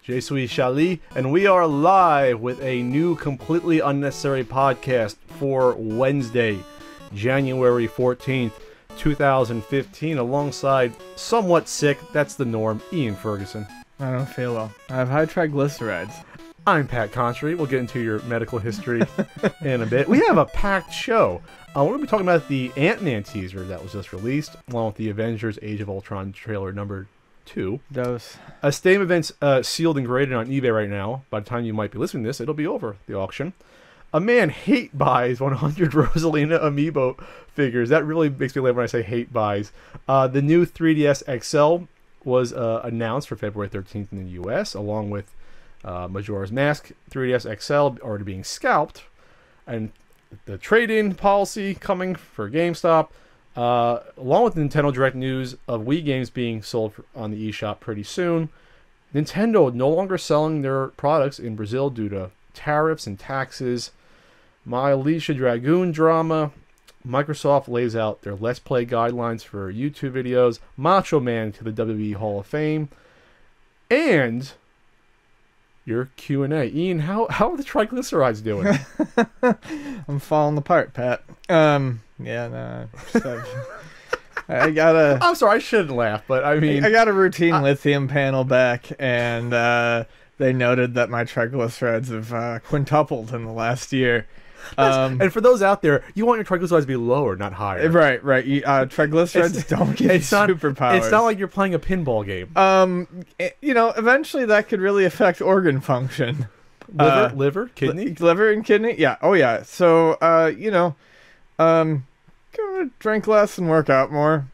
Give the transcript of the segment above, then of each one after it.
Je suis Charlie, and we are live with a new, completely unnecessary podcast for Wednesday, January 14th, 2015, alongside somewhat sick, that's the norm, Ian Ferguson. I don't feel well. I have high triglycerides. I'm Pat Contry. We'll get into your medical history in a bit. We have a packed show. We're going to be talking about the Ant-Man teaser that was just released, along with the Avengers Age of Ultron trailer number 2. Dose. Stadium events sealed and graded on eBay right now. By the time you might be listening to this, it'll be over, the auction. A man hate buys 100 Rosalina amiibo figures. That really makes me laugh when I say hate buys. The new 3DS XL was announced for February 13th in the US, along with Majora's Mask 3DS XL already being scalped, and the trade-in policy coming for GameStop, along with Nintendo Direct news of Wii games being sold on the eShop pretty soon. Nintendo no longer selling their products in Brazil due to tariffs and taxes. My Alicia Dragoon drama. Microsoft lays out their Let's Play guidelines for YouTube videos. Macho Man to the WWE Hall of Fame. And your Q&A. Ian, how are the triglycerides doing? I'm falling apart, Pat. I got a... I'm sorry, I shouldn't laugh, but I mean... I got a routine lithium panel back, and they noted that my triglycerides have quintupled in the last year. And for those out there, you want your triglycerides to be lower, not higher. Right. Triglycerides don't get superpowers. It's not like you're playing a pinball game. Eventually that could really affect organ function. Liver, kidney? Liver and kidney? Yeah. Oh, yeah. So, gonna drink less and work out more.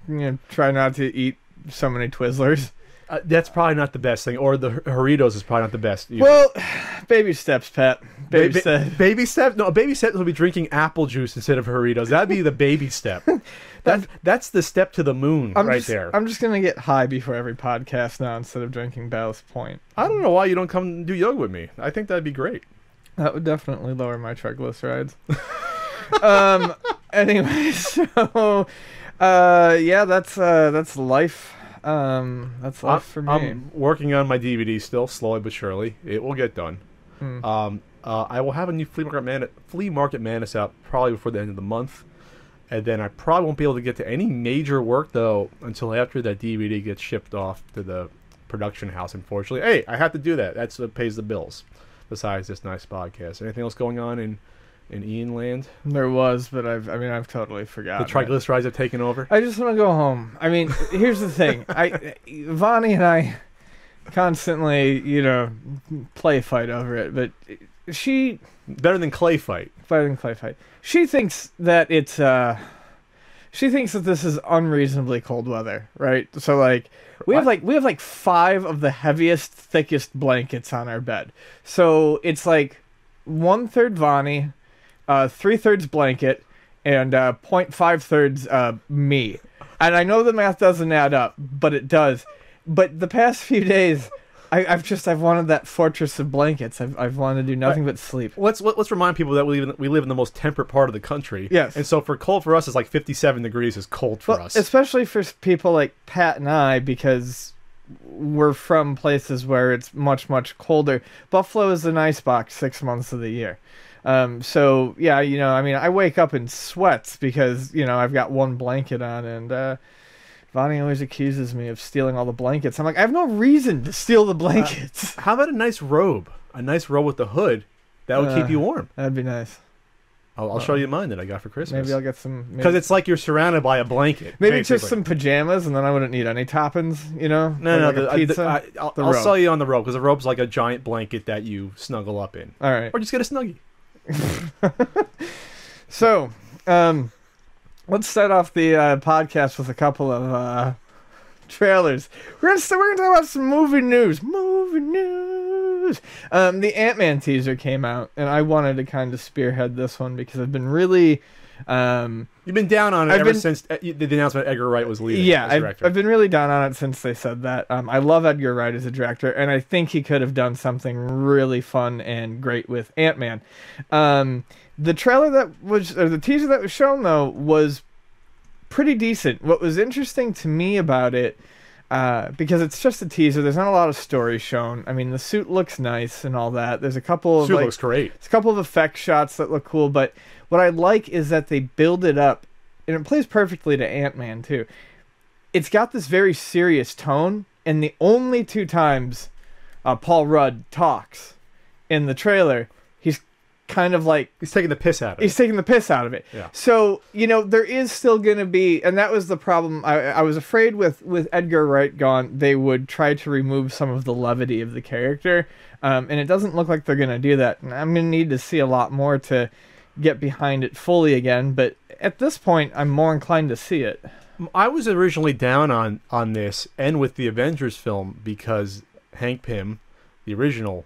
Try not to eat so many Twizzlers. That's probably not the best thing. Or the Doritos is probably not the best either. Well, baby steps, Pat. Baby steps. Baby steps? No, a baby step will be drinking apple juice instead of Doritos. That'd be the baby step. That's the step to the moon there. I'm just going to get high before every podcast now instead of drinking Ballast Point. I don't know why you don't come and do yoga with me. I think that'd be great. That would definitely lower my triglycerides. Anyway, so that's life. That's life for me. I'm working on my DVD still, slowly but surely. It will get done. I will have a new Flea Market Madness out probably before the end of the month, and then I probably won't be able to get to any major work though until after that DVD gets shipped off to the production house. Unfortunately, hey, I have to do that. That's what pays the bills. Besides this nice podcast, anything else going on in Ian land? There was, but I've totally forgotten. The triglycerides have taken over. I just want to go home. I mean, here's the thing. Vonnie and I constantly, play fight over it, but she... Better than clay fight. Better than clay fight. She thinks that it's, she thinks that this is unreasonably cold weather, right? So, we have 5 of the heaviest, thickest blankets on our bed. So, it's 1/3 Vonnie, 3/3 blanket, and 0.5 me. And I know the math doesn't add up, but it does. But the past few days, I've wanted that fortress of blankets. I've wanted to do nothing but sleep. Let's remind people that we live in the most temperate part of the country. Yes. And so cold for us is 57 degrees is cold for us. Especially for people like Pat and I, because we're from places where it's much, much colder. Buffalo is an icebox 6 months of the year. So, yeah, I wake up in sweats because, I've got one blanket on, and Vonnie always accuses me of stealing all the blankets. I'm like, I have no reason to steal the blankets. How about a nice robe? A nice robe with the hood. That would keep you warm. That'd be nice. I'll show you mine that I got for Christmas. Maybe I'll get some... Because it's like you're surrounded by a blanket. Maybe basically. Just some pajamas, and then I wouldn't need any toppings, No, pizza. I'll sell you on the robe, because the robe's like a giant blanket that you snuggle up in. All right. Or just get a Snuggie. So, let's start off the podcast with a couple of trailers. We're gonna talk about some movie news. The Ant-Man teaser came out, and I wanted to kind of spearhead this one because I've been really... You've been down on it since the announcement Edgar Wright was leaving as director. I've been really down on it since they said that. I love Edgar Wright as a director, and I think he could have done something really fun and great with Ant-Man. The teaser that was shown, though, was pretty decent. What was interesting to me about it because it's just a teaser. There's not a lot of story shown. I mean, the suit looks nice and all that. There's a couple of Suit looks great. there's a couple of effect shots that look cool, but what I like is that they build it up, and it plays perfectly to Ant-Man too. It's got this very serious tone, and the only two times Paul Rudd talks in the trailer, he's kind of like He's taking the piss out of it. he's taking the piss out of it. Yeah. So, there is still going to be, and that was the problem. I was afraid with Edgar Wright gone, they would try to remove some of the levity of the character, and it doesn't look like they're going to do that. And I'm going to need to see a lot more to get behind it fully again, but at this point, I'm more inclined to see it. I was originally down on this and with the Avengers film because Hank Pym, the original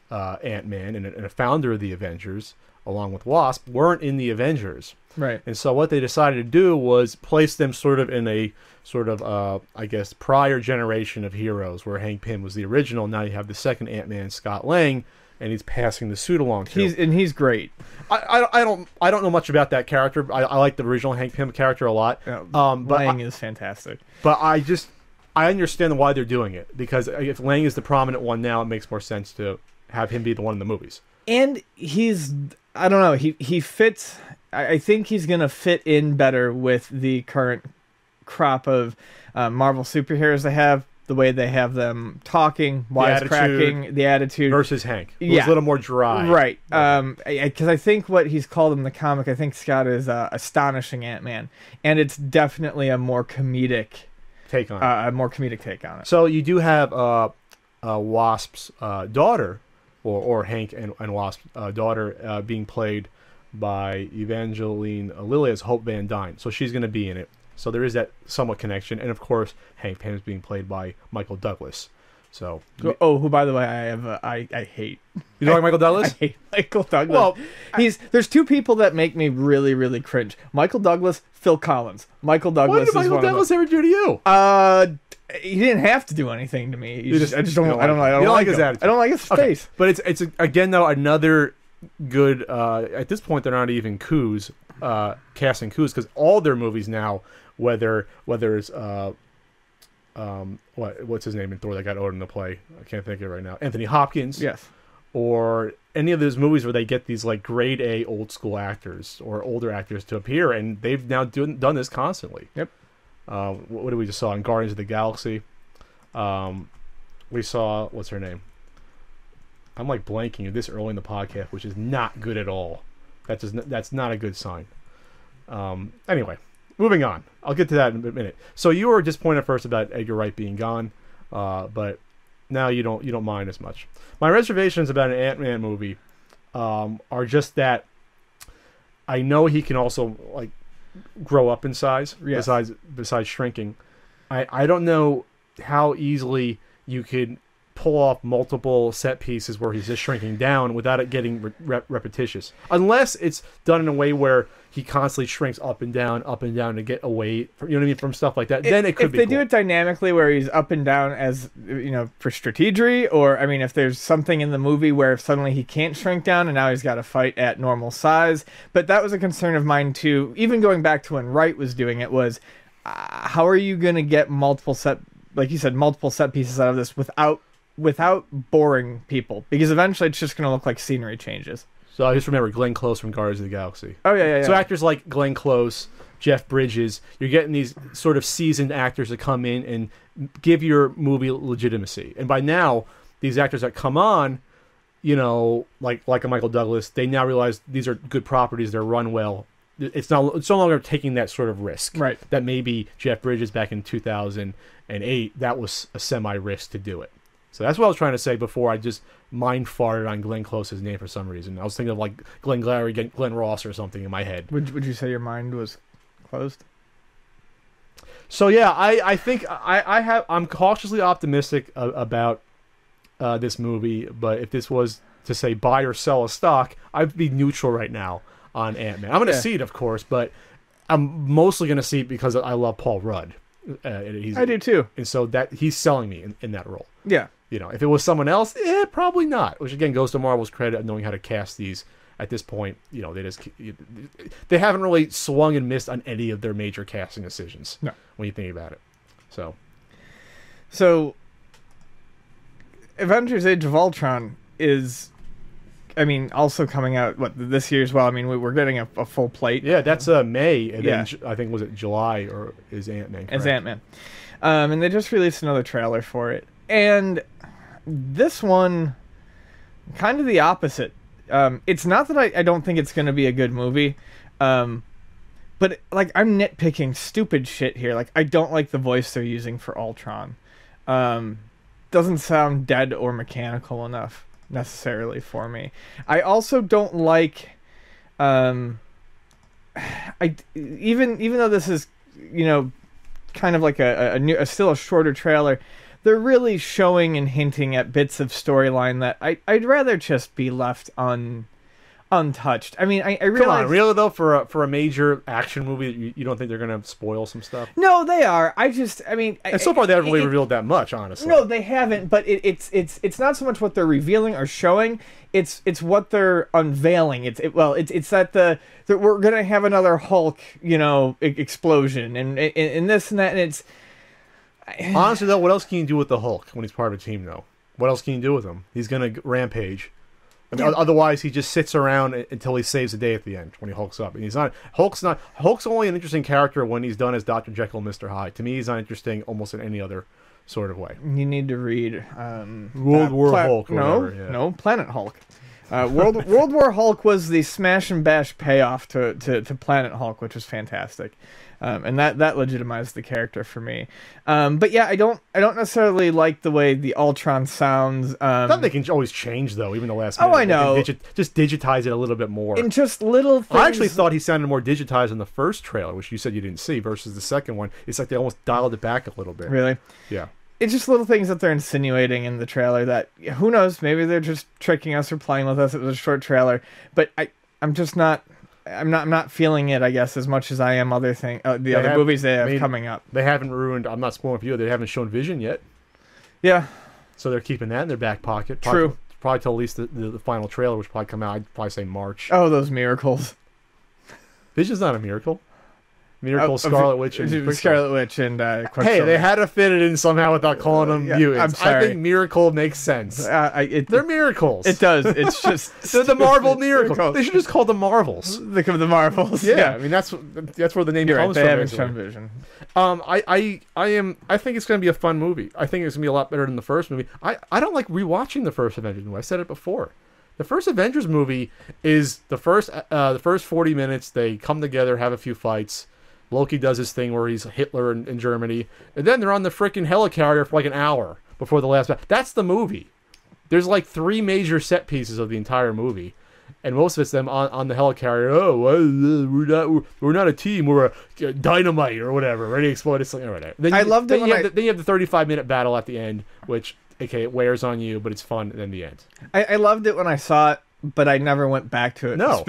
Ant-Man and a founder of the Avengers, along with Wasp, weren't in the Avengers. Right. And so what they decided to do was place them sort of in a sort of, I guess, prior generation of heroes where Hank Pym was the original. Now you have the second Ant-Man, Scott Lang, and he's passing the suit along to. He's great. I don't know much about that character. I like the original Hank Pym character a lot. But Lang is fantastic. But I understand why they're doing it, because if Lang is the prominent one now, it makes more sense to have him be the one in the movies. And I don't know, he fits. I think he's gonna fit in better with the current crop of Marvel superheroes they have. The way they have them talking, wisecracking, the attitude versus Hank, who's a little more dry, right? Because I think what he's called in the comic, I think Scott is Astonishing Ant-Man, and it's definitely a more comedic take on it. A more comedic take on it. So you do have Wasp's daughter, or Hank and Wasp's daughter, being played by Evangeline Lilly as Hope Van Dyne. So she's going to be in it. So there is that somewhat connection, and of course Hank Pym is being played by Michael Douglas. So who by the way I hate. You don't like Michael Douglas? I hate Michael Douglas. Well, there's two people that make me really really cringe. Michael Douglas, Phil Collins. Michael Douglas. What did Michael Douglas ever do to you? He didn't have to do anything to me. I don't don't like his him. attitude. I don't like his face. But it's again though another good. At this point, they're not even coups, casting coups, because all their movies now, whether it's what's his name in Thor that got Odin to play, I can't think of it right now, Anthony Hopkins, yes, or any of those movies where they get these like grade A old school actors or older actors to appear, and they've now done this constantly. Yep. What did we just saw in Guardians of the Galaxy? We saw, what's her name? I'm like blanking this early in the podcast, which is not good at all. That's not a good sign. Anyway, moving on. I'll get to that in a minute. So you were disappointed first about Edgar Wright being gone, but now you don't mind as much. My reservations about an Ant-Man movie are just that I know he can also like grow up in size, yes, besides shrinking. I don't know how easily you could pull off multiple set pieces where he's just shrinking down without it getting repetitious, unless it's done in a way where he constantly shrinks up and down to get away from, you know what I mean, from stuff like that. Then it could be if they do it dynamically where he's up and down, as for strategy, or I mean if there's something in the movie where suddenly he can't shrink down and now he's got to fight at normal size. But that was a concern of mine too, even going back to when Wright was doing it, was how are you going to get multiple set pieces out of this without boring people, because eventually it's just going to look like scenery changes. So I just remember Glenn Close from Guardians of the Galaxy. Oh yeah. So actors like Glenn Close, Jeff Bridges, you're getting these sort of seasoned actors that come in and give your movie legitimacy. And by now, these actors that come on, like a Michael Douglas, they now realize these are good properties, they're run well. It's no longer taking that sort of risk. Right. That maybe Jeff Bridges back in 2008, that was a semi-risk to do it. So that's what I was trying to say before I just mind farted on Glenn Close's name for some reason. I was thinking of like Glenn Glary, Glenn Ross or something in my head. Would you say your mind was closed? So yeah, I think I'm cautiously optimistic about this movie, but if this was to say buy or sell a stock, I'd be neutral right now on Ant-Man. I'm going to see it, of course, but I'm mostly going to see it because I love Paul Rudd. I do too, and so that he's selling me in that role. Yeah. If it was someone else, probably not. Which again goes to Marvel's credit of knowing how to cast these at this point. They haven't really swung and missed on any of their major casting decisions. No. When you think about it. So So, Avengers: Age of Ultron is, I mean, also coming out this year as well. I mean, we're getting a full plate. Yeah, that's May, and Yeah. then I think was it July or is Ant-Man? As correct? Ant-Man. And they just released another trailer for it. And this one, kind of the opposite. It's not that I don't think it's going to be a good movie, but like I'm nitpicking stupid shit here. Like I don't like the voice they're using for Ultron. Doesn't sound dead or mechanical enough necessarily for me. I also don't like, even though this is, kind of like a still a shorter trailer, they're really showing and hinting at bits of storyline that I'd rather just be left untouched. I mean, I realize... Come on, really though, for a major action movie, you don't think they're gonna spoil some stuff? No, they are. And so far they haven't really revealed that much, honestly. No, they haven't. But it's not so much what they're revealing or showing. It's what they're unveiling. It's that we're gonna have another Hulk, explosion and this and that, and it's. Honestly though, what else can you do with the Hulk when he's part of a team though? What else can you do with him? He's gonna rampage. I mean, otherwise he just sits around until he saves the day at the end when he hulks up. And Hulk's only an interesting character when he's done as Dr. Jekyll and Mr. Hyde. To me, he's not interesting almost in any other sort of way. You need to read World War Hulk. Or no, whatever, yeah. no, Planet Hulk. World War Hulk was the smash and bash payoff to Planet Hulk, which was fantastic, and that legitimized the character for me. But yeah, I don't necessarily like the way the Ultron sounds. I thought they can always change though, even the last. Oh, minute. I know. Just digitize it a little bit more. And just little things. I actually thought he sounded more digitized in the first trailer, which you said you didn't see, versus the second one. It's like they almost dialed it back a little bit. Really. Yeah. It's just little things that they're insinuating in the trailer that, who knows, maybe they're just tricking us or playing with us. It was a short trailer, but I'm not feeling it, I guess, as much as I am other movies they have coming up. They haven't ruined, I'm not spoiling for you, they haven't shown Vision yet. Yeah. So they're keeping that in their back pocket. True. Probably till at least the final trailer, which probably come out, I'd probably say March. Oh, those miracles. Vision's not a miracle. Miracle, Scarlet Witch, and Scarlet Witch and Quicksilver. Hey, they had to fit it in somehow without calling them mutants. I'm sorry. I think Miracle makes sense. They're miracles. It does. It's just they're the Marvel miracles. They should just call them Marvels. Think of the Marvels. Yeah, I mean that's where the name You're comes right. from. They haven't shown Vision. I think it's going to be a fun movie. I think it's going to be a lot better than the first movie. I don't like rewatching the first Avengers movie. I said it before. The first Avengers movie is the first 40 minutes. They come together, have a few fights. Loki does his thing where he's Hitler in Germany. And then they're on the frickin' helicarrier for like an hour before the last battle. That's the movie. There's like 3 major set pieces of the entire movie. And most of it's them on the helicarrier. Oh, we're not a team. We're a dynamite or whatever. Ready to explode. It's like, all right. Then you have the 35-minute battle at the end, which, okay, it wears on you, but it's fun in the end. I loved it when I saw it, but I never went back to it. No.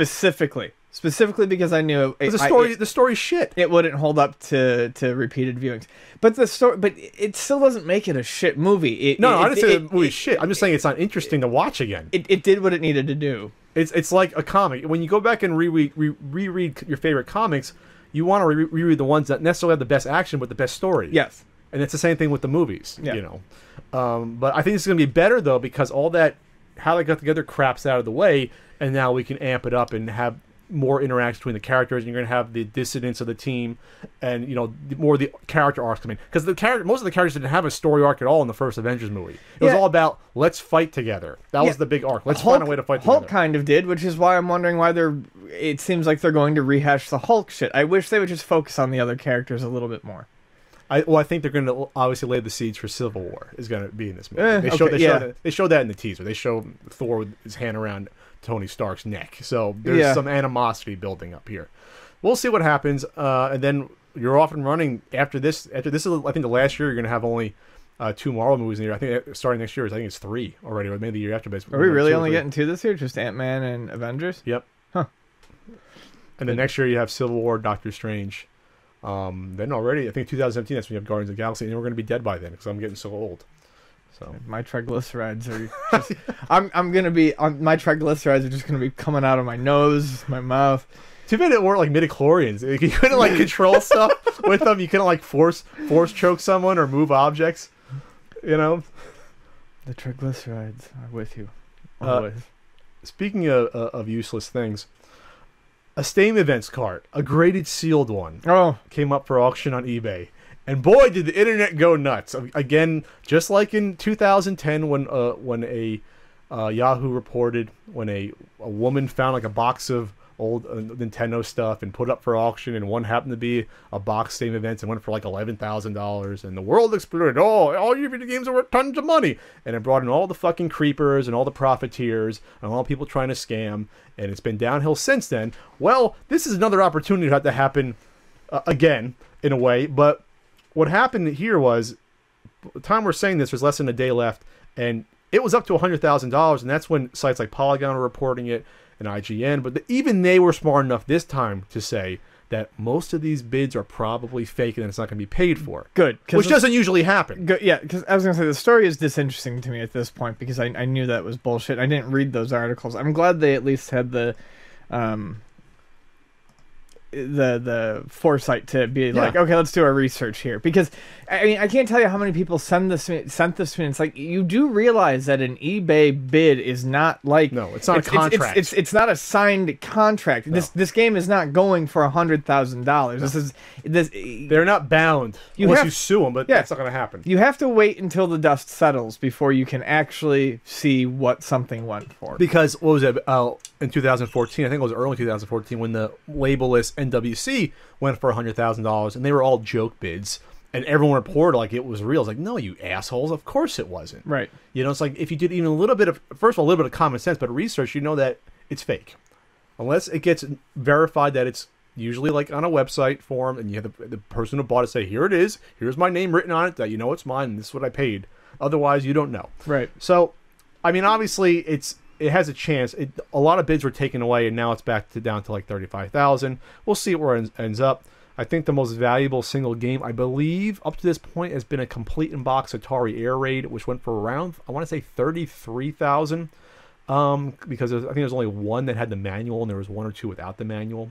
Specifically because I knew the story's shit. It wouldn't hold up to repeated viewings. But it still doesn't make it a shit movie. I didn't say the movie's shit. I'm just saying it's not interesting to watch again. It did what it needed to do. It's like a comic. When you go back and reread your favorite comics, you want to reread the ones that necessarily have the best action but the best story. Yes. And it's the same thing with the movies. Yeah. But I think it's going to be better though because all that how they got together crap's out of the way, and now we can amp it up and have more interaction between the characters, and you're going to have the dissidence of the team, and more of the character arcs coming. Because most of the characters didn't have a story arc at all in the first Avengers movie. It was all about let's fight together. That was the big arc. Let's find a way to fight together. Hulk kind of did, which is why I'm wondering why it seems like they're going to rehash the Hulk shit. I wish they would just focus on the other characters a little bit more. I think they're going to obviously lay the seeds for Civil War is going to be in this movie. They showed that in the teaser. They show Thor with his hand around Tony Stark's neck. So there's some animosity building up here. We'll see what happens, and then you're off and running after this. After this is, I think, the last year you're going to have only 2 Marvel movies in the year. I think starting next year, I think it's 3 already, or maybe the year after. Are we really only getting 2 this year? Just Ant-Man and Avengers? Yep. Huh. And then next year you have Civil War, Doctor Strange. Then already, I think 2017, that's when you have Guardians of the Galaxy, and we're going to be dead by then because I'm getting so old. So my triglycerides are just, I'm going to be, my triglycerides are just going to be coming out of my nose, my mouth. Too bad it weren't like midichlorians. You couldn't like control stuff with them. You couldn't like force choke someone or move objects. You know. The triglycerides are with you. Uh, Always. Speaking of useless things, a Steam Events cart, a graded sealed one, Oh, came up for auction on eBay. And boy, did the internet go nuts. Again, just like in 2010 when a Yahoo reported when a woman found like a box of old Nintendo stuff and put up for auction, and one happened to be a box Steam Events and went for like $11,000, and the world exploded. Oh, all your video games are worth tons of money, and it brought in all the fucking creepers and all the profiteers and all the people trying to scam, and it's been downhill since then. Well, this is another opportunity to happen again in a way, but what happened here was, the time we're saying this, there's less than a day left, and it was up to $100,000, and that's when sites like Polygon were reporting it and IGN, but even they were smart enough this time to say that most of these bids are probably fake and it's not going to be paid for. good. Which doesn't usually happen. Good, yeah, because I was going to say, the story is disinteresting to me at this point because I knew that was bullshit. I didn't read those articles. I'm glad they at least had the foresight to be like, okay, let's do our research here, because I mean, I can't tell you how many people sent this to me. It's like, you do realize that an eBay bid is not like, No, it's not a contract. It's not a signed contract. No. This game is not going for $100,000. They're not bound unless you sue them, but Yeah. that's not going to happen. You have to wait until the dust settles before you can actually see what something went for. Because, what was it, in 2014, I think it was early 2014, when the labelless NWC went for $100,000, and they were all joke bids, and everyone reported like it was real. It's like, no, you assholes, of course it wasn't. Right. You know, it's like, if you did even a little bit of, first of all, a little bit of common sense, but research, you know that it's fake. Unless it gets verified that it's usually like on a website form, and you have the person who bought it say, here it is, here's my name written on it, that you know it's mine, and this is what I paid. Otherwise, you don't know. Right. So, I mean, obviously, it has a chance. A lot of bids were taken away, and now it's down to like 35,000. We'll see where it ends up. I think the most valuable single game, I believe, up to this point, has been a complete in-box Atari Air Raid, which went for around, I want to say, 33,000. Because I think there's only one that had the manual, and there was one or two without the manual.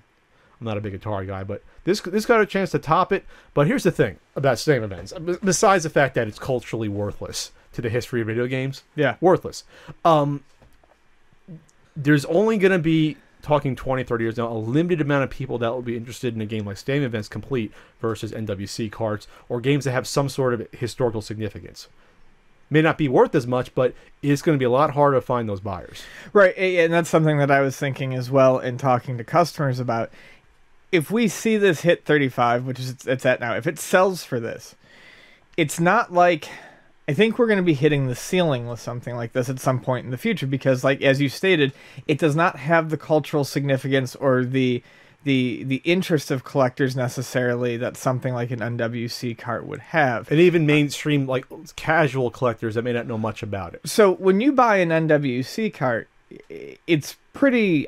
I'm not a big Atari guy, but this got a chance to top it. But here's the thing about Steam Events. Besides the fact that it's culturally worthless to the history of video games, Yeah. worthless. There's only going to be, talking 20, 30 years now, a limited amount of people that will be interested in a game like Steam Events Complete versus NWC carts, or games that have some sort of historical significance. May not be worth as much, but it's going to be a lot harder to find those buyers. Right, and that's something that I was thinking as well in talking to customers about. If we see this hit 35, which is it's at now, if it sells for this, it's not like, I think we're going to be hitting the ceiling with something like this at some point in the future, because, like, as you stated, it does not have the cultural significance or the interest of collectors necessarily that something like an NWC cart would have. And even mainstream, like, casual collectors that may not know much about it. So when you buy an NWC cart, it's pretty,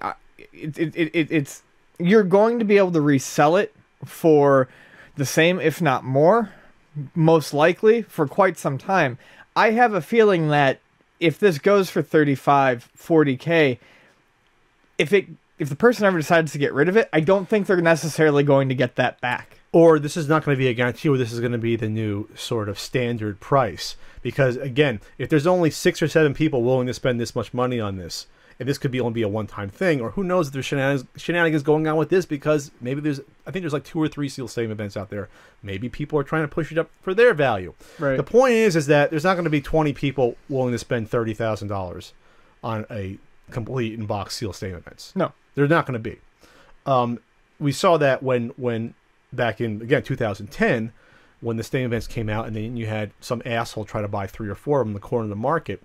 it's you're going to be able to resell it for the same, if not more, most likely, for quite some time. I have a feeling that if this goes for 35, 40K, if the person ever decides to get rid of it, I don't think they're necessarily going to get that back. Or this is not going to be a guarantee, or this is going to be the new sort of standard price. Because, again, if there's only 6 or 7 people willing to spend this much money on this, and this could be only be a one-time thing, or who knows if there's shenanigans going on with this, because maybe I think there's like 2 or 3 Seal Steam Events out there. Maybe people are trying to push it up for their value. Right. The point is that there's not going to be 20 people willing to spend $30,000 on a complete in-box Seal Steam Events. No. There's not going to be. We saw that when back in, again, 2010, when the Steam Events came out, and then you had some asshole try to buy 3 or 4 of them in the corner of the market,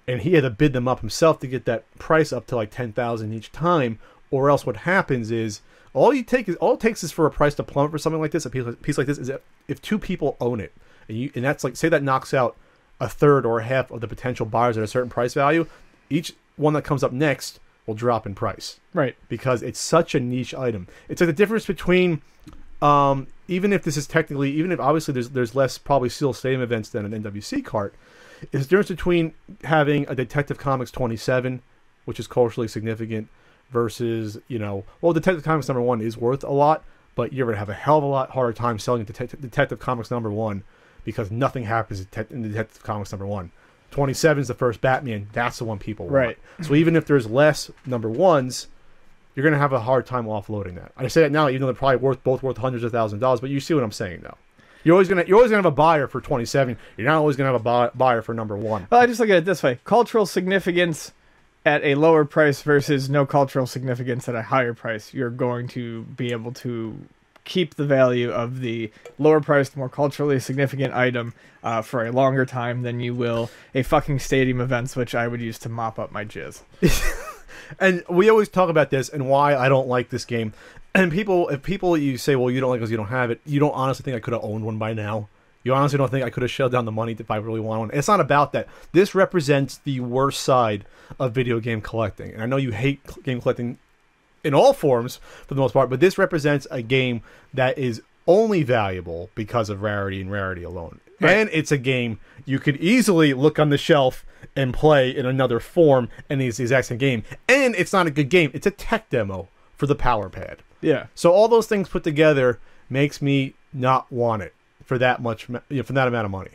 and he had to bid them up himself to get that price up to like 10,000 each time, or else what happens is all it takes is for a price to plummet for something like this, a piece like this, is if 2 people own it, and that's like, say that knocks out a third or a half of the potential buyers at a certain price value, each one that comes up next will drop in price. Right. Because it's such a niche item. It's like the difference between, even if obviously there's less probably Seal Steam Events than an NWC cart, is the difference between having a Detective Comics 27, which is culturally significant, versus, Detective Comics #1 is worth a lot, but you're going to have a hell of a lot harder time selling Detective Comics #1 because nothing happens in Detective Comics #1. 27 is the first Batman. That's the one people want. Right. So even if there's less #1s, you're going to have a hard time offloading that. I say that now, even though they're probably both worth hundreds of thousands of dollars, but you see what I'm saying, though. You're always gonna have a buyer for 27. You're not always gonna have a buyer for #1. Well, I just look at it this way: cultural significance at a lower price versus no cultural significance at a higher price. You're going to be able to keep the value of the lower priced, more culturally significant item for a longer time than you will a fucking stadium events, which I would use to mop up my jizz. And we always talk about this and why I don't like this game. And if people you say, well, you don't like it because you don't have it, you don't honestly think I could have owned one by now. You honestly don't think I could have shelled down the money if I really want one. It's not about that. This represents the worst side of video game collecting. And I know you hate game collecting in all forms for the most part, but this represents a game that is only valuable because of rarity and rarity alone. Right. And it's a game you could easily look on the shelf and play in another form, and it's the exact same game. And it's not a good game. It's a tech demo for the Power Pad. Yeah. So all those things put together makes me not want it for that much, for that amount of money.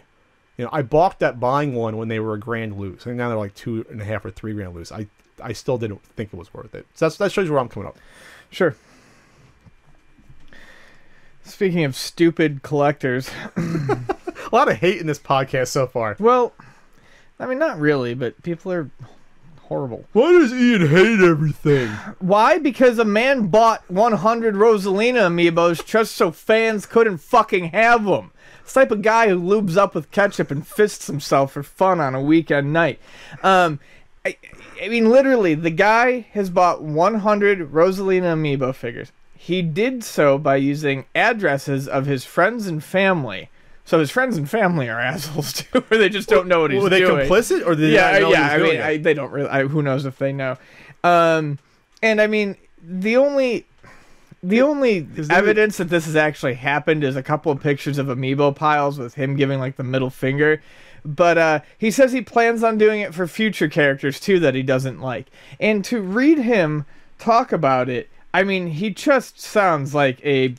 I balked at buying one when they were a grand loose. I think now they're like $2.5 or $3 loose. I still didn't think it was worth it. So that shows you where I'm coming up. Sure. Speaking of stupid collectors, a lot of hate in this podcast so far. Well, I mean, not really, but people are horrible. Why does Ian hate everything? Why? Because a man bought 100 Rosalina amiibos just so fans couldn't fucking have them. It's the type of guy who lubes up with ketchup and fists himself for fun on a weekend night. I mean, literally, the guy has bought 100 Rosalina amiibo figures. He did so by using addresses of his friends and family. So his friends and family are assholes too, or they just don't know what he's doing. Were they complicit, or did they not know what he was doing? They don't really. Who knows if they know? And I mean, the only evidence that this has actually happened is a couple of pictures of amiibo piles with him giving like the middle finger. But he says he plans on doing it for future characters too that he doesn't like. And to read him talk about it, I mean, he just sounds like a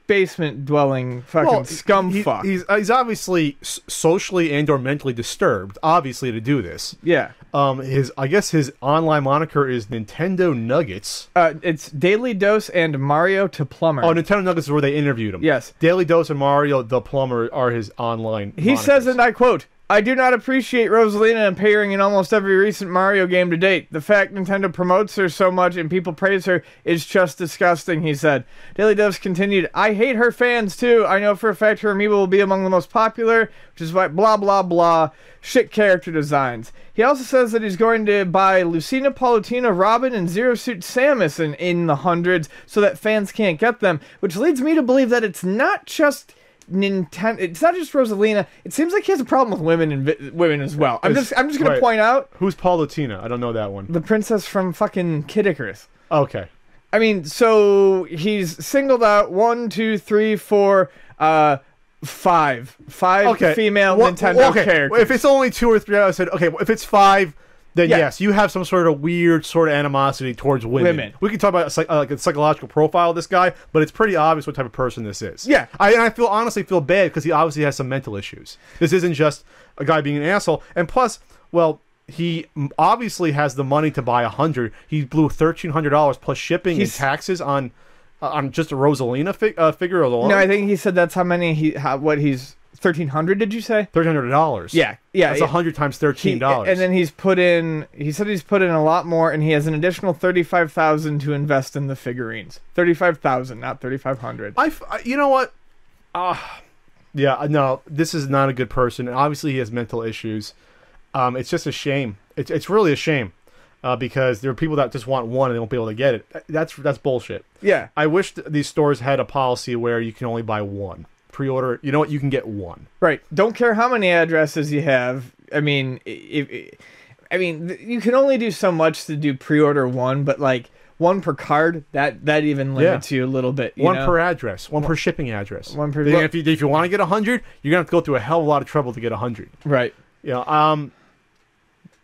basement-dwelling fucking scumfuck. He's obviously socially and or mentally disturbed, obviously, to do this. Yeah. I guess his online moniker is Nintendo Nuggets. It's Daily Dose and Mario to Plumber. Oh, Nintendo Nuggets is where they interviewed him. Yes. Daily Dose and Mario the Plumber are his online He monikers. says, and I quote, "I do not appreciate Rosalina appearing in almost every recent Mario game to date. The fact Nintendo promotes her so much and people praise her is just disgusting," he said. Daily Dose continued, "I hate her fans too. I know for a fact her amiibo will be among the most popular, which is why blah blah blah, shit character designs." He also says that he's going to buy Lucina, Palutena, Robin, and Zero Suit Samus in the hundreds so that fans can't get them, which leads me to believe that it's not just Nintendo. It's not just Rosalina. It seems like he has a problem with women and women as well. I'm just gonna point out, who's Palutena? I don't know that one. The princess from fucking Kid Icarus. Okay. I mean, so he's singled out 1, 2, 3, 4, 5 female Nintendo characters. If it's only 2 or 3, I said okay. If it's 5. Then yes, you have some sort of weird sort of animosity towards women. We can talk about like a psychological profile of this guy, but it's pretty obvious what type of person this is. Yeah, I honestly feel bad because he obviously has some mental issues. This isn't just a guy being an asshole. And plus, well, he obviously has the money to buy 100. He blew $1,300 plus shipping and taxes on just a Rosalina figure alone. No, I think he said that's how many he's 1,300, did you say? $1,300. Yeah. That's 100 times $13. And then he said he's put in a lot more, and he has an additional $35,000 to invest in the figurines. $35,000, not $3,500. You know what? Yeah, no, this is not a good person. And obviously, he has mental issues. It's just a shame. It's really a shame. Because there are people that just want one and they won't be able to get it. That's bullshit. Yeah. I wish these stores had a policy where you can only buy one. Pre-order, you know what? You can get one. Right. Don't care how many addresses you have. I mean, you can only do so much to do pre-order one, but like one per card, that even limits you a little bit. One per address, one per shipping address. If you want to get 100, you're gonna have to go through a hell of a lot of trouble to get 100. Right. Yeah.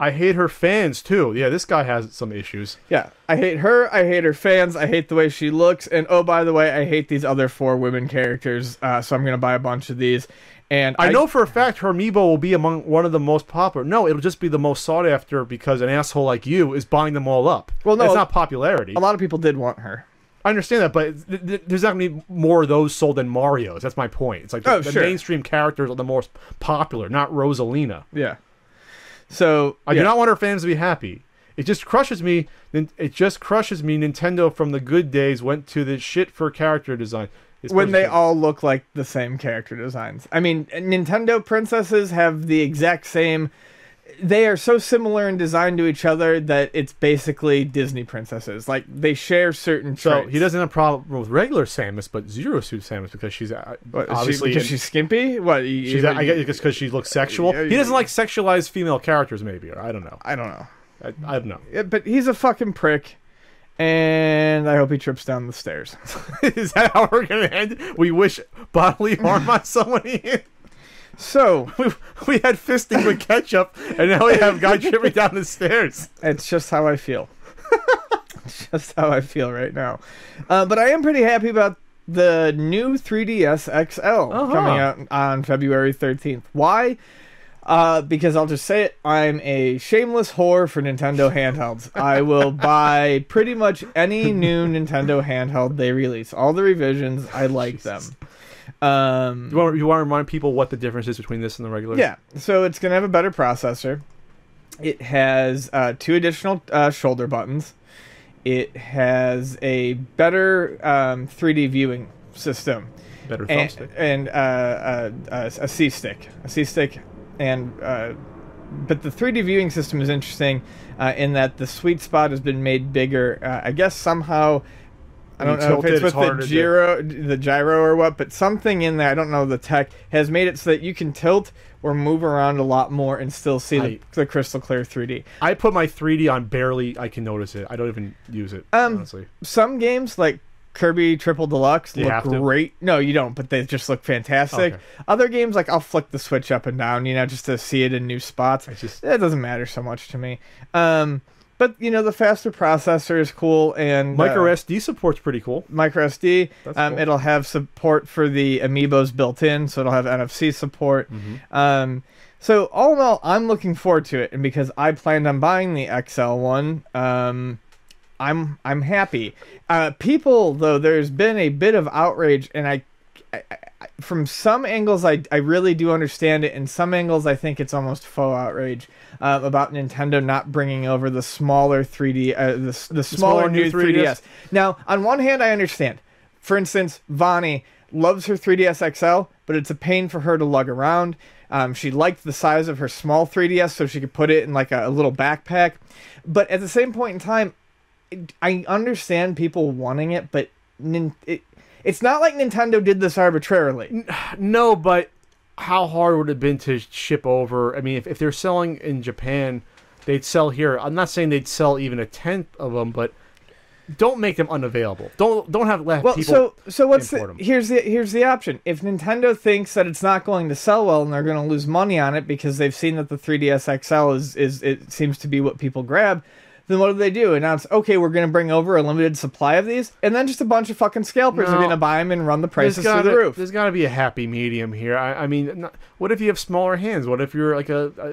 I hate her fans too. Yeah, this guy has some issues. Yeah, I hate her. I hate her fans. I hate the way she looks. And oh, by the way, I hate these other 4 women characters. So I'm gonna buy a bunch of these. And I know for a fact her amiibo will be among one of the most popular. No, it'll just be the most sought after because an asshole like you is buying them all up. Well, no, it's not popularity. A lot of people did want her. I understand that, but there's not going to be more of those sold than Mario's. That's my point. It's like the mainstream characters are the most popular, not Rosalina. Yeah. So I do not want her fans to be happy. It just crushes me. It just crushes me. Nintendo from the good days went to the shit for character design. When they all look like the same character designs. I mean, Nintendo princesses have the exact same... They are so similar in design to each other that it's basically Disney princesses. Like, they share certain traits. So, he doesn't have a problem with regular Samus, but Zero Suit Samus, because she's obviously... because she's skimpy? What? I guess it's because she looks sexual. He doesn't like sexualized female characters, maybe, or I don't know. I don't know. I don't know. Yeah, but he's a fucking prick. And I hope he trips down the stairs. Is that how we're going to end it? We wish bodily harm on someone here? So... We had fisting with ketchup, and now we have guy tripping down the stairs. It's just how I feel. It's just how I feel right now. But I am pretty happy about the new 3DS XL coming out on February 13th. Why? Because I'll just say it, I'm a shameless whore for Nintendo handhelds. I will buy pretty much any new Nintendo handheld they release. All the revisions, I like them. You want to remind people what the difference is between this and the regular? Yeah, so it's going to have a better processor. It has 2 additional shoulder buttons. It has a better 3D viewing system. Better thumbstick. And a C-stick. A C-stick. And but the 3D viewing system is interesting in that the sweet spot has been made bigger. I guess somehow, I don't know if it's with the gyro or what, but something in there, I don't know the tech, has made it so that you can tilt or move around a lot more and still see the crystal clear 3D. I put my 3D on barely, I can notice it. I don't even use it, honestly. Some games, like Kirby Triple Deluxe, look great. No, you don't, but they just look fantastic. Okay. Other games, like I'll flick the switch up and down, just to see it in new spots. That doesn't matter so much to me. But, the faster processor is cool, and... Micro SD support's pretty cool. Micro SD. That's cool. It'll have support for the Amiibos built in, so it'll have NFC support. Mm-hmm. So, all in all, I'm looking forward to it, and because I planned on buying the XL one, I'm happy. People, though, there's been a bit of outrage, and I from some angles, I really do understand it. In some angles, I think it's almost faux outrage about Nintendo not bringing over the smaller 3D, the smaller new 3DS. Now, on one hand, I understand. For instance, Vani loves her 3DS XL, but it's a pain for her to lug around. She liked the size of her small 3DS, so she could put it in like a little backpack. But at the same point in time, I understand people wanting it, but it's not like Nintendo did this arbitrarily. No, but how hard would it have been to ship over? I mean, if they're selling in Japan, they'd sell here. I'm not saying they'd sell even a tenth of them, but don't make them unavailable. Don't have people. So what's here's the option. If Nintendo thinks that it's not going to sell well and they're going to lose money on it because they've seen that the 3DS XL is it seems to be what people grab, then what do? Announce, okay, we're going to bring over a limited supply of these, and then just a bunch of fucking scalpers are going to buy them and run the prices through the roof. There's got to be a happy medium here. I mean, what if you have smaller hands? What if you're like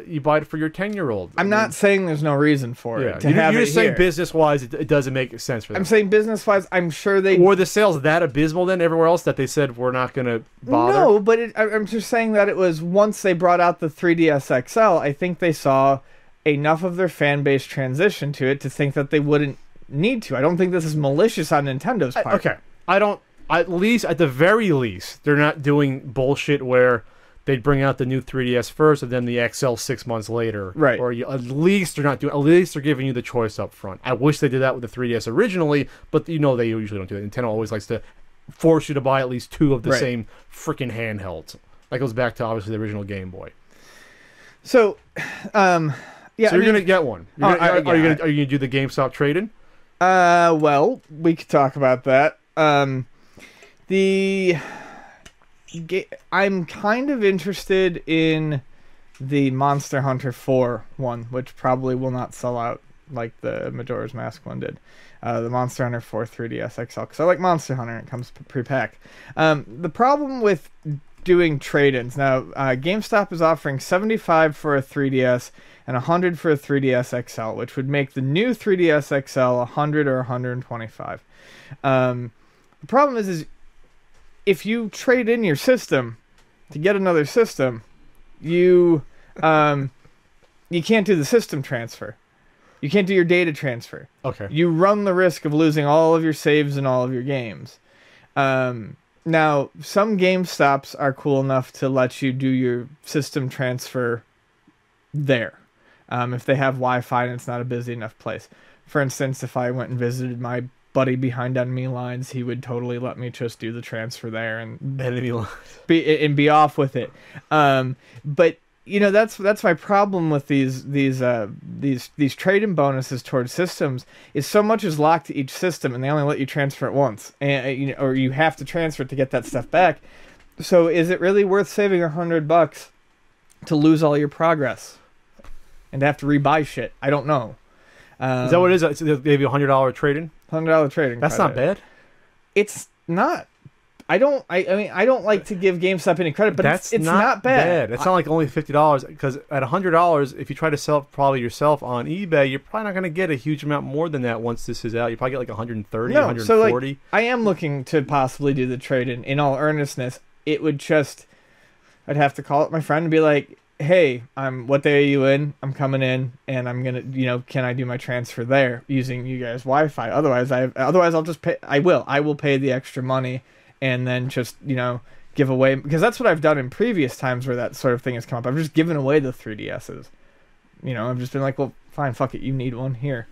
you buy it for your 10-year-old? I'm not saying there's no reason for it to have it. You're just saying business-wise, it doesn't make sense for them. I'm saying business-wise, I'm sure they... Were the sales that abysmal then everywhere else that they said we're not going to bother? No, but I'm just saying that it was once they brought out the 3DS XL, I think they saw enough of their fan base transition to it to think that they wouldn't need to. I don't think this is malicious on Nintendo's part. Okay. At the very least, they're not doing bullshit where they'd bring out the new 3DS first and then the XL 6 months later. Right. Or at least they're giving you the choice up front. I wish they did that with the 3DS originally, but they usually don't do that. Nintendo always likes to force you to buy at least 2 of the same freaking handhelds. That goes back to obviously the original Game Boy. So, yeah, so you're gonna get one. Are you gonna do the GameStop trade-in? Well, we could talk about that. I'm kind of interested in the Monster Hunter 4 one, which probably will not sell out like the Majora's Mask one did. The Monster Hunter 4 3DS XL, because I like Monster Hunter and it comes pre-packed. The problem with doing trade-ins now, GameStop is offering $75 for a 3DS and $100 for a 3DS XL, which would make the new 3DS XL $100 or $125. The problem is if you trade in your system to get another system, you can't do the system transfer. You can't do your data transfer. Okay. You run the risk of losing all of your saves and all of your games. Now, some GameStops are cool enough to let you do your system transfer there. If they have Wi-Fi and it's not a busy enough place. For instance, if I went and visited my buddy behind enemy lines, he would totally let me just do the transfer there and Enemy lines. be off with it. But you know, that's my problem with these trade-in bonuses towards systems is so much is locked to each system, and they only let you transfer it once, and or you have to transfer it to get that stuff back. So is it really worth saving $100 to lose all your progress and to have to rebuy shit? I don't know. Is that what it is? They give you $100 trade-in? $100 trading. That's credit. not bad. It's not. I mean, I don't like to give GameStop any credit, but it's not bad. It's not like only $50, because at $100, if you try to sell probably yourself on eBay, you're probably not going to get a huge amount more than that once this is out. You probably get like 130, no, 140. So like, I am looking to possibly do the trade-in. In all earnestness, it would just, I'd have to call up my friend and be like, hey, what day are you in? I'm coming in, and I'm gonna, can I do my transfer there using you guys' Wi-Fi? Otherwise, I'll just pay. I will pay the extra money, and then just give away, because that's what I've done in previous times where that sort of thing has come up. I've just given away the 3DSs. I've just been like, well, fine, fuck it, you need one here.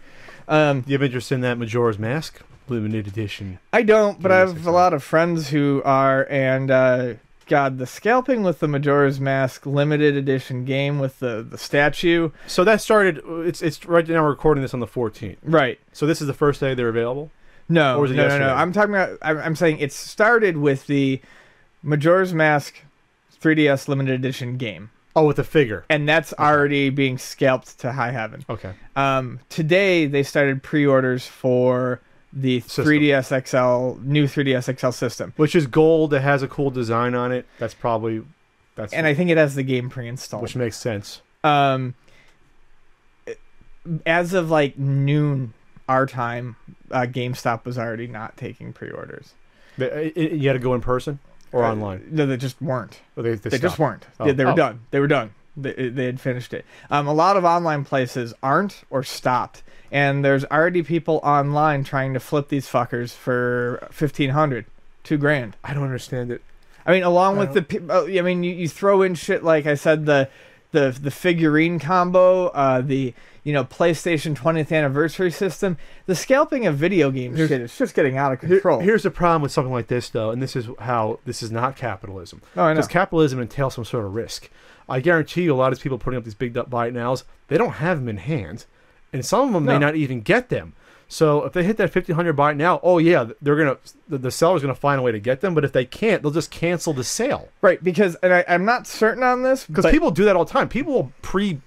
Do you have interest in that Majora's Mask limited edition? I don't, but I have a lot of friends who are, and God, the scalping with the Majora's Mask limited edition game with the statue. So that started. It's right now. We're recording this on the 14th. Right. So this is the first day they're available. No, or was it no. yesterday? I'm talking about. I'm saying it started with the Majora's Mask 3DS limited edition game. Oh, with the figure. And that's already being scalped to high heaven. Okay. Today they started pre-orders for the System. 3DS XL, new 3DS XL system, which is gold. It has a cool design on it. That's. And I think it has the game pre-installed, which makes sense. As of like noon our time, GameStop was already not taking pre-orders. You had to go in person or online? No, they just weren't. Or they just weren't. Oh. They were done. They were done. They had finished it. A lot of online places aren't or stopped. And there's already people online trying to flip these fuckers for $1,500, $2,000. I don't understand it. I mean, along with you throw in shit like I said, the figurine combo, the PlayStation 20th anniversary system. The scalping of video games shit is just getting out of control. Here's the problem with something like this, though, and this is how this is not capitalism. Oh, I know. Because capitalism entails some sort of risk. I guarantee you, a lot of these people putting up these big buy it nows, they don't have them in hand. And some of them may not even get them. So if they hit that $1,500 buy it now, oh yeah, the seller's gonna find a way to get them. But if they can't, they'll just cancel the sale. Right? Because, and I'm not certain on this, because people do that all the time. People will pre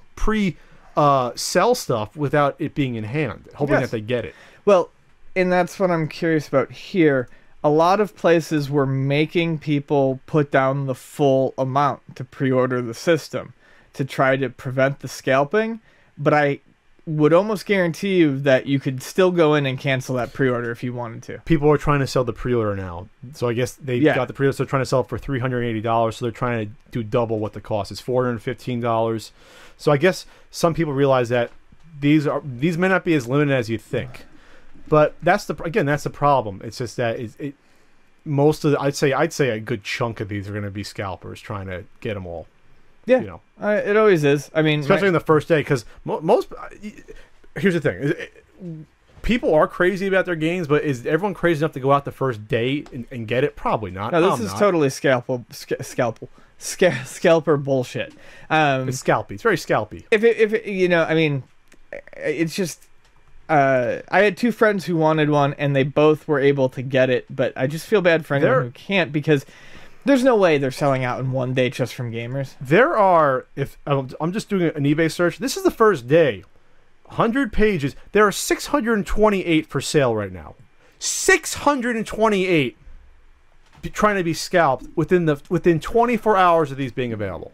sell stuff without it being in hand, hoping that they get it. Well, and that's what I'm curious about here. A lot of places were making people put down the full amount to pre-order the system to try to prevent the scalping, but I would almost guarantee you that you could still go in and cancel that pre-order if you wanted to. People are trying to sell the pre-order now. So I guess they got the pre-order, so they're trying to sell it for $380, so they're trying to do double what the cost is, $415. So I guess some people realize that these may not be as limited as you think. But that's the problem. It's just that most of I'd say a good chunk of these are going to be scalpers trying to get them all. Yeah, it always is. I mean, especially in the first day, because most. Here's the thing: people are crazy about their games, but is everyone crazy enough to go out the first day and get it? Probably not. No, this is totally scalper bullshit. It's scalpy. It's very scalpy. I mean, it's just. I had two friends who wanted one, and they both were able to get it, but I just feel bad for anyone who can't, because There's no way they're selling out in one day just from gamers. There are, if I'm just doing an eBay search, this is the first day. 100 pages. There are 628 for sale right now. 628 trying to be scalped within 24 hours of these being available.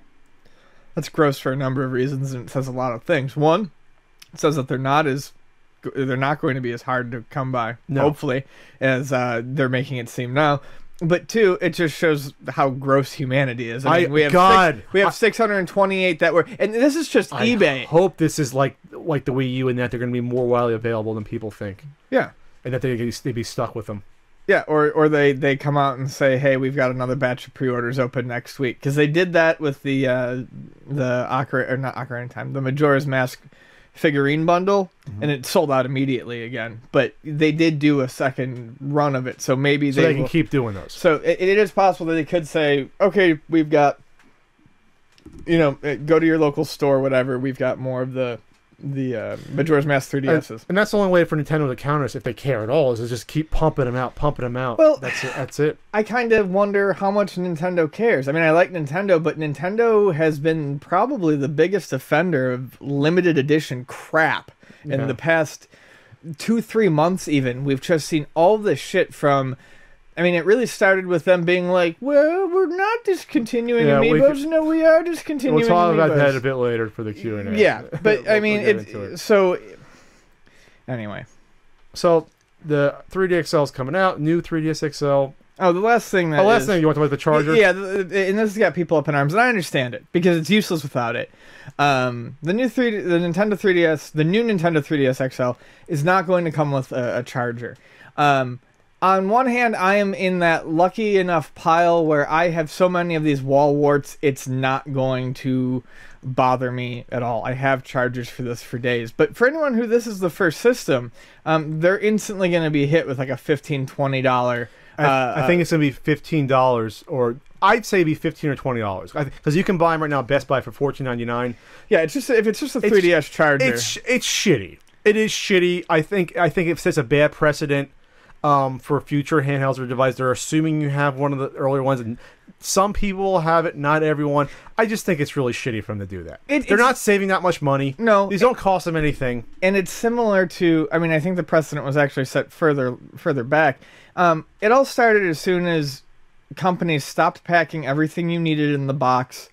That's gross for a number of reasons, and it says a lot of things. One, it says that they're not going to be as hard to come by, hopefully, as they're making it seem now. But two, it just shows how gross humanity is. I mean, we have 628 that were, and this is just eBay. I hope this is like the Wii U, and that they're going to be more widely available than people think. Yeah, and that they'd be stuck with them. Yeah, or they come out and say, hey, we've got another batch of pre-orders open next week, because they did that with the Majora's Mask figurine bundle, and it sold out immediately again. But they did do a second run of it, so maybe they can keep doing those. So it is possible that they could say, okay, we've got, go to your local store, whatever. We've got more of the Majora's Mask 3DSs, and that's the only way for Nintendo to counter us, if they care at all, is to just keep pumping them out. Well, that's it. I kind of wonder how much Nintendo cares. I mean, I like Nintendo, but Nintendo has been probably the biggest offender of limited edition crap in the past 2-3 months. Even we've just seen all this shit from. I mean, it really started with them being like, well, we're not discontinuing Amiibos. No, we are discontinuing We'll talk Amiibos. about that a bit later for the Q&A. Yeah, but I mean, so anyway. So the 3D XL is coming out, new 3DS XL. Oh, the last thing you want to talk about the charger? Yeah, and this has got people up in arms, and I understand it, because it's useless without it. The new the Nintendo 3DS, the new Nintendo 3DS XL is not going to come with a charger. On one hand, I am in that lucky enough pile where I have so many of these wall warts, it's not going to bother me at all. I have chargers for this for days. But for anyone who this is the first system, they're instantly going to be hit with like a $15, $20. I think it's going to be $15, or I'd say it'd be $15 or $20, because you can buy them right now at Best Buy for $14.99. Yeah, if it's just a 3DS charger, it's shitty. It is shitty. I think it sets a bad precedent. For future handhelds or devices. They're assuming you have one of the earlier ones, and some people have it, not everyone. I just think it's really shitty for them to do that. They're not saving that much money. No. These don't cost them anything. And it's similar to, I mean, I think the precedent was actually set further back. It all started as soon as companies stopped packing everything you needed in the box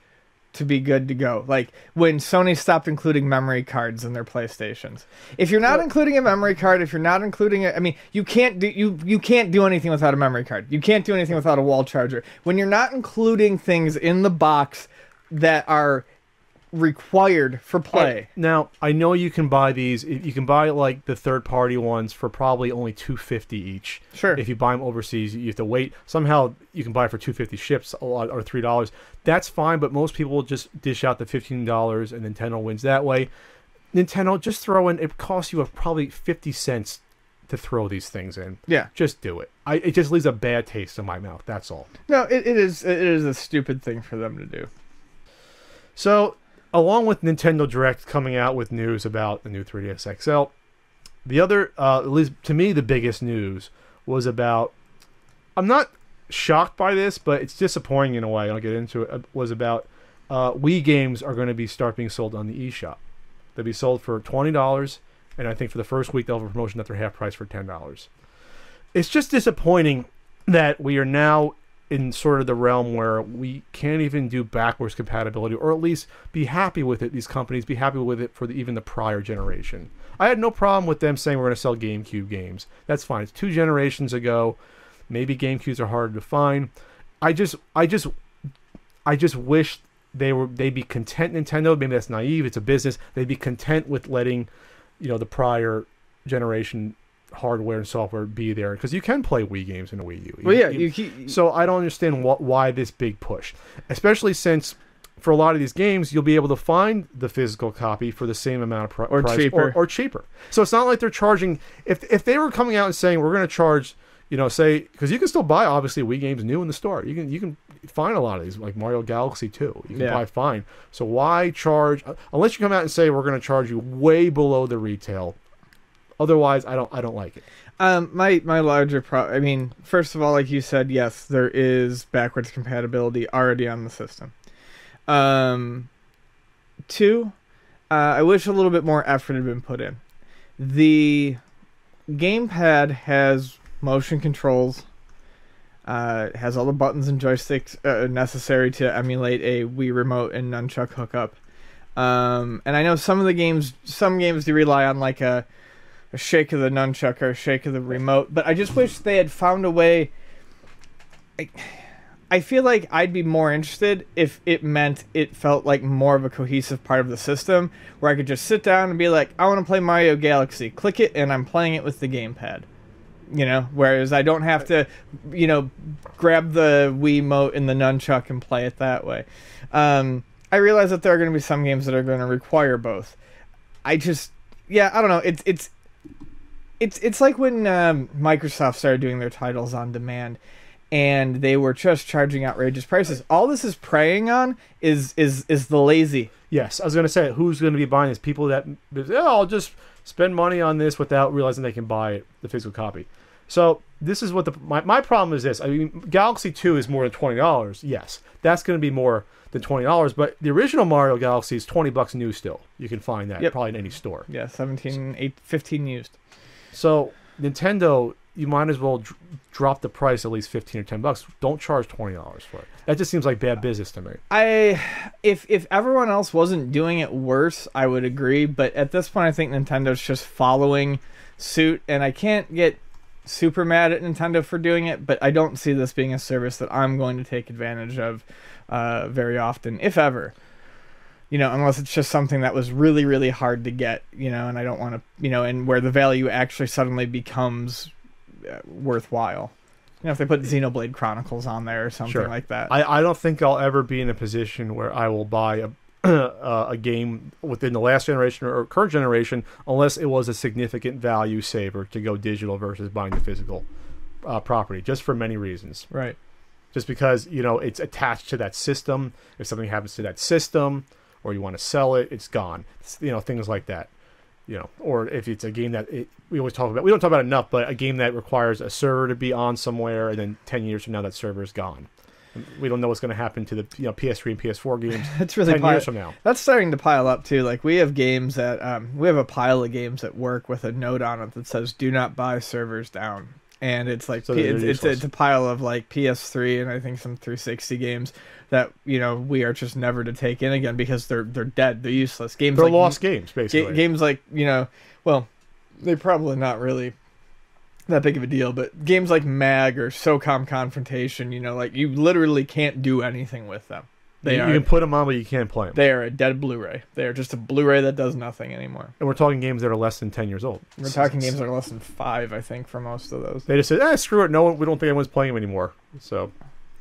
to be good to go. Like when Sony stopped including memory cards in their PlayStations. If you're not including a memory card, if you're not including it, I mean, you can't do anything without a memory card. You can't do anything without a wall charger. When you're not including things in the box that are required for play. Now, I know you can buy these. You can buy like the third-party ones for probably only $2.50 each. Sure. If you buy them overseas, you have to wait. Somehow you can buy it for $2.50 ships a lot, or $3. That's fine, but most people will just dish out the $15, and Nintendo wins that way. Nintendo, just throw in. It costs you probably 50 cents to throw these things in. Yeah. Just do it. It just leaves a bad taste in my mouth. That's all. No, it is a stupid thing for them to do. So, along with Nintendo Direct coming out with news about the new 3DS XL, the other, at least to me, the biggest news was about, I'm not shocked by this, but it's disappointing in a way, I'll get into it, was about Wii games are going to start being sold on the eShop. They'll be sold for $20, and I think for the first week they'll have a promotion that they're half price for $10. It's just disappointing that we are now in sort of the realm where we can't even do backwards compatibility, or at least be happy with it. These companies be happy with it for even the prior generation. I had no problem with them saying we're going to sell GameCube games. That's fine. It's 2 generations ago. Maybe GameCubes are harder to find. I just wish they'd be content. Nintendo, maybe that's naive. It's a business. They'd be content with letting, the prior generation hardware and software be there, because you can play Wii games in a Wii U. Well, yeah. So I don't understand why this big push, especially since for a lot of these games you'll be able to find the physical copy for the same amount of price or cheaper. So it's not like they're charging. If they were coming out and saying we're going to charge, say, because you can still buy obviously Wii games new in the store. You can find a lot of these, like Mario Galaxy 2. You can buy fine. So why charge, unless you come out and say we're going to charge you way below the retail? Otherwise, I don't like it. My larger I mean, first of all, like you said, yes, there is backwards compatibility already on the system. Two, I wish a little bit more effort had been put in. The gamepad has motion controls, has all the buttons and joysticks necessary to emulate a Wii remote and nunchuck hookup. And I know some games do rely on like a shake of the nunchuck or a shake of the remote, but I just wish they had found a way. I feel like I'd be more interested if it meant it felt like more of a cohesive part of the system, where I could just sit down and be like, I want to play Mario Galaxy, click it, and I'm playing it with the gamepad. You know, whereas I don't have to, you know, grab the Wiimote and the nunchuck and play it that way. I realize that there are going to be some games that are going to require both. I don't know. It's like when Microsoft started doing their titles on demand, and they were just charging outrageous prices. All this is preying on is the lazy. Yes, I was going to say, who's going to be buying this? People that, I'll just spend money on this without realizing they can buy it, the physical copy. So this is what my problem is this. I mean, Galaxy 2 is more than $20. Yes, that's going to be more than $20. But the original Mario Galaxy is $20 new still. You can find that probably in any store. Yeah, 15 used. So Nintendo, you might as well drop the price at least $15 or $10. Don't charge $20 for it. That just seems like bad business to me. If everyone else wasn't doing it worse, I would agree. But at this point, I think Nintendo's just following suit, and I can't get super mad at Nintendo for doing it. But I don't see this being a service that I'm going to take advantage of very often, if ever. You know, unless it's just something that was really, really hard to get. You know, and I don't want to. You know, and where the value actually suddenly becomes worthwhile. You know, if they put Xenoblade Chronicles on there or something like that. I don't think I'll ever be in a position where I will buy a game within the last generation or current generation unless it was a significant value saver to go digital versus buying the physical property, just for many reasons. Right. Just because, you know, it's attached to that system. If something happens to that system or you want to sell it, it's gone. You know, things like that. You know, or if it's a game that we don't talk about enough, but a game that requires a server to be on somewhere, and then 10 years from now that server is gone. We don't know what's going to happen to the PS3 and PS4 games. It's really 10 years from now. That's starting to pile up too. Like we have games that we have a pile of games at work with a note on it that says "Do not buy servers down." And it's like so it's a pile of like PS3 and I think some 360 games that we are just never to take in again because they're dead, they're useless games. They're like, lost games, basically. Games like well, they're probably not really that big of a deal, but games like Mag or SOCOM Confrontation, like you literally can't do anything with them. You can put them on, but you can't play them. They are a dead Blu-ray. They are just a Blu-ray that does nothing anymore. And we're talking games that are less than 10 years old. We're talking games that are less than 5, I think, for most of those. They just said, screw it. No one. We don't think anyone's playing them anymore. So,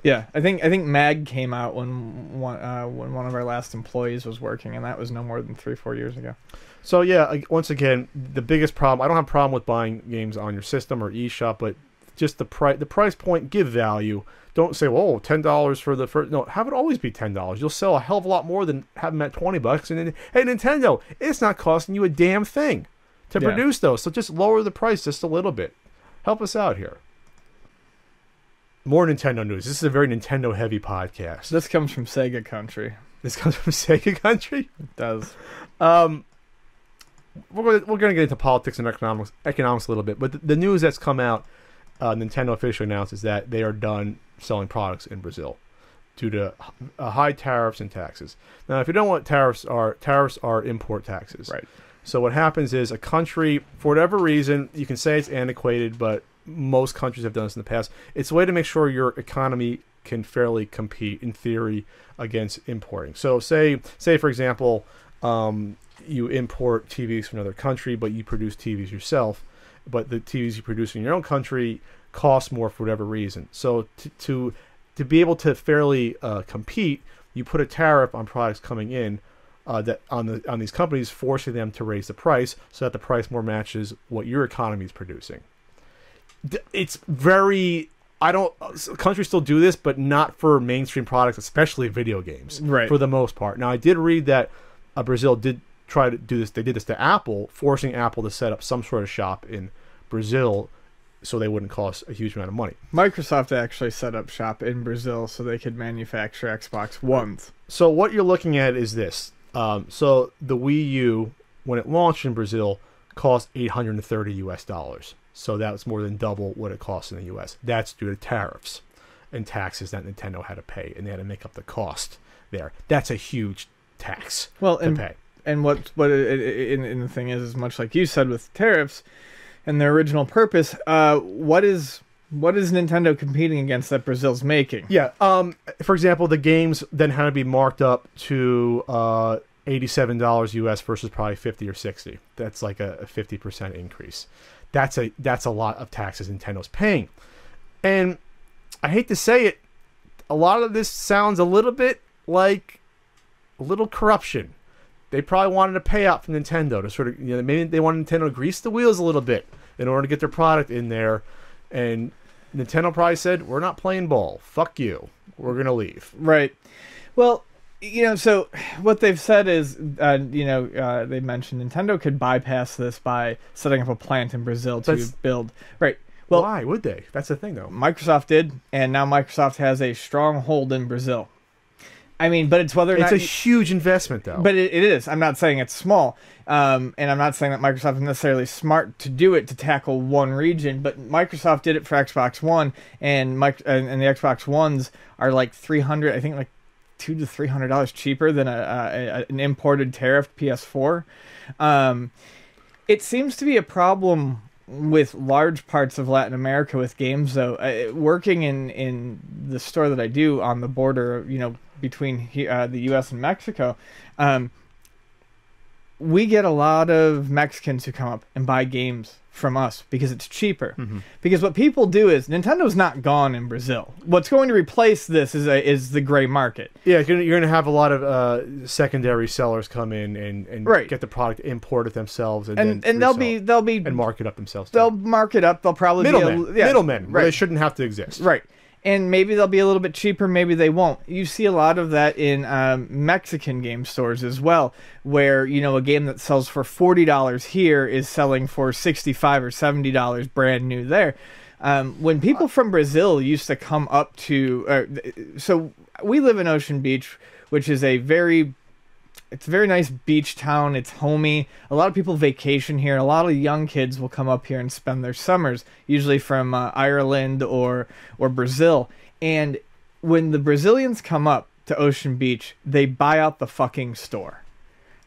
yeah, I think Mag came out when one of our last employees was working, and that was no more than 3-4 years ago. So yeah, once again, the biggest problem. I don't have a problem with buying games on your system or eShop, but just the price point. Give value. Don't say, "Whoa, $10 for the first." No, have it always be $10. You'll sell a hell of a lot more than have them at $20. And then, hey, Nintendo, it's not costing you a damn thing to produce those. So just lower the price just a little bit. Help us out here. More Nintendo news. This is a very Nintendo-heavy podcast. This comes from Sega Country. This comes from Sega Country? It does. We're going to get into politics and economics a little bit, but the news that's come out, Nintendo officially announced is that they are done selling products in Brazil due to high tariffs and taxes. Now, if you don't know what tariffs are import taxes. Right. So what happens is a country, for whatever reason, you can say it's antiquated, but most countries have done this in the past. It's a way to make sure your economy can fairly compete, in theory, against importing. So say for example, you import TVs from another country, but you produce TVs yourself, but the TVs you produce in your own country cost more for whatever reason. So to be able to fairly compete, you put a tariff on products coming in that on these companies, forcing them to raise the price so that the price more matches what your economy is producing. It's very countries still do this, but not for mainstream products, especially video games, right, for the most part. Now, I did read that Brazil did try to do this. They did this to Apple, forcing Apple to set up some sort of shop in Brazil so they wouldn't cost a huge amount of money. Microsoft actually set up shop in Brazil so they could manufacture Xbox Ones. So what you're looking at is this. So the Wii U, when it launched in Brazil, cost $830 US. So that was more than double what it costs in the US. That's due to tariffs and taxes that Nintendo had to pay, and they had to make up the cost there. That's a huge tax to pay. And what the thing is much like you said with tariffs and their original purpose, what is Nintendo competing against that Brazil's making? Yeah. For example, the games then had to be marked up to $87 US versus probably 50 or 60. That's like a 50% increase. That's a lot of taxes Nintendo's paying. And I hate to say it, a lot of this sounds a little bit like a little corruption. They probably wanted a payout from Nintendo to sort of, maybe they wanted Nintendo to grease the wheels a little bit in order to get their product in there. And Nintendo probably said, we're not playing ball. Fuck you. We're going to leave. Right. Well, so what they've said is, they mentioned Nintendo could bypass this by setting up a plant in Brazil to build. Right. Well, why would they? That's the thing, though. Microsoft did, and now Microsoft has a stronghold in Brazil. I mean, but it's whether or not... It's a huge investment, though. But it is. I'm not saying it's small. And I'm not saying that Microsoft is necessarily smart to do it to tackle one region, but Microsoft did it for Xbox One, and the Xbox Ones are like $300, I think like $200 to $300 cheaper than an imported tariffed PS4. It seems to be a problem with large parts of Latin America with games, though. Working in the store that I do on the border, between the U.S. and Mexico, we get a lot of Mexicans who come up and buy games from us because it's cheaper. Mm-hmm. Because what people do is, Nintendo's not gone in Brazil. What's going to replace this is the gray market. Yeah, you're going to have a lot of secondary sellers come in and right. get the product imported themselves and they'll be and mark it up themselves. They'll mark it up. They'll probably middlemen. Right. They shouldn't have to exist. Right. And maybe they'll be a little bit cheaper, maybe they won't. You see a lot of that in Mexican game stores as well, where, a game that sells for $40 here is selling for $65 or $70 brand new there. When people from Brazil used to come up to... so we live in Ocean Beach, which is it's a very nice beach town. It's homey. A lot of people vacation here. A lot of young kids will come up here and spend their summers, usually from Ireland or Brazil. And when the Brazilians come up to Ocean Beach, they buy out the fucking store.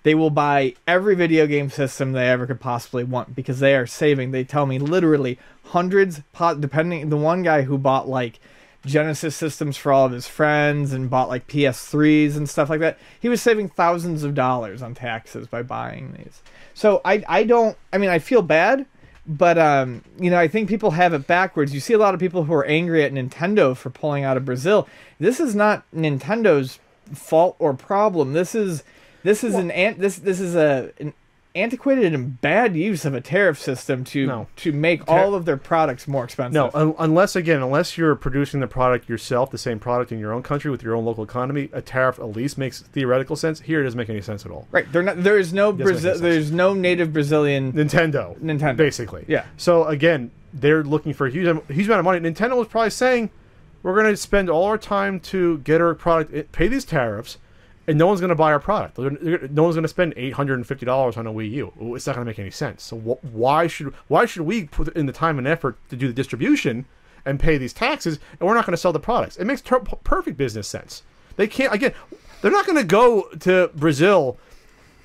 They will buy every video game system they ever could possibly want because they are saving. They tell me literally hundreds, depending. The one guy who bought like Genesis systems for all of his friends and bought like PS3s and stuff like that, he was saving thousands of dollars on taxes by buying these. So I feel bad, but I think people have it backwards. You see a lot of people who are angry at Nintendo for pulling out of Brazil. This is not Nintendo's fault or problem. This is an antiquated and bad use of a tariff system to make all of their products more expensive. No, unless you're producing the product yourself, the same product in your own country with your own local economy, a tariff at least makes theoretical sense. Here, it doesn't make any sense at all. Right. There's no native Brazilian Nintendo, basically. Yeah. So again, they're looking for a huge amount of money. Nintendo was probably saying, we're going to spend all our time to get our product, pay these tariffs, and no one's going to buy our product. No one's going to spend $850 on a Wii U. It's not going to make any sense. So why should we put in the time and effort to do the distribution and pay these taxes, and we're not going to sell the products? It makes perfect business sense. They can't. Again, they're not going to go to Brazil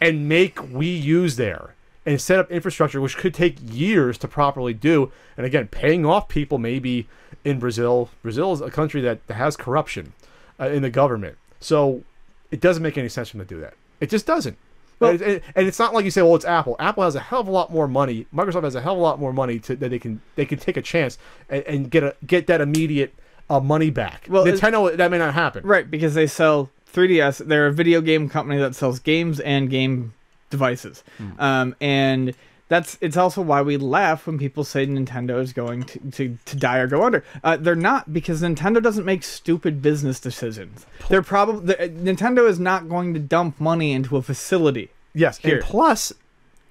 and make Wii U's there and set up infrastructure, which could take years to properly do. And again, paying off people maybe in Brazil. Brazil is a country that has corruption in the government. So it doesn't make any sense for them to do that. It just doesn't. Well, and it's not like you say, well, it's Apple. Apple has a hell of a lot more money. Microsoft has a hell of a lot more money that they can take a chance and get that immediate money back. Well, Nintendo, that may not happen. Right, because they sell 3DS. They're a video game company that sells games and game devices. And it's also why we laugh when people say Nintendo is going to die or go under. They're not, because Nintendo doesn't make stupid business decisions. Nintendo is not going to dump money into a facility Yes, Here. and plus,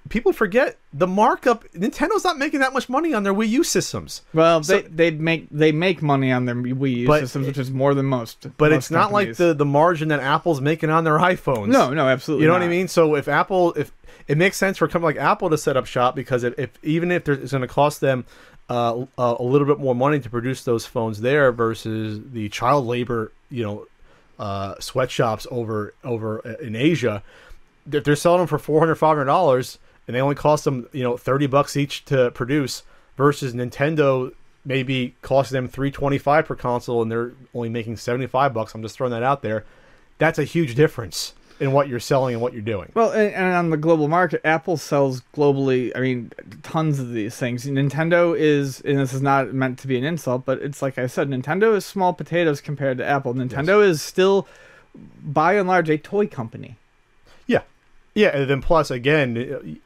people forget the markup. Nintendo's not making that much money on their Wii U systems. Well, So- they make money on their Wii U But- systems, which is more than most. But most it's not like companies. the margin that Apple's making on their iPhones. No, absolutely. You know what not. I mean? So if it makes sense for a company like Apple to set up shop, because if even if it's going to cost them a little bit more money to produce those phones there versus the child labor, sweatshops over in Asia, if they're selling them for $400-$500 and they only cost them $30 each to produce, versus Nintendo maybe costing them $325 per console and they're only making $75. I'm just throwing that out there. That's a huge difference in what you're selling and what you're doing. Well, and on the global market, Apple sells globally, I mean, tons of these things. Nintendo is, and this is not meant to be an insult, but it's like I said, Nintendo is small potatoes compared to Apple. Nintendo is still, by and large, a toy company. Yeah, and then plus, again,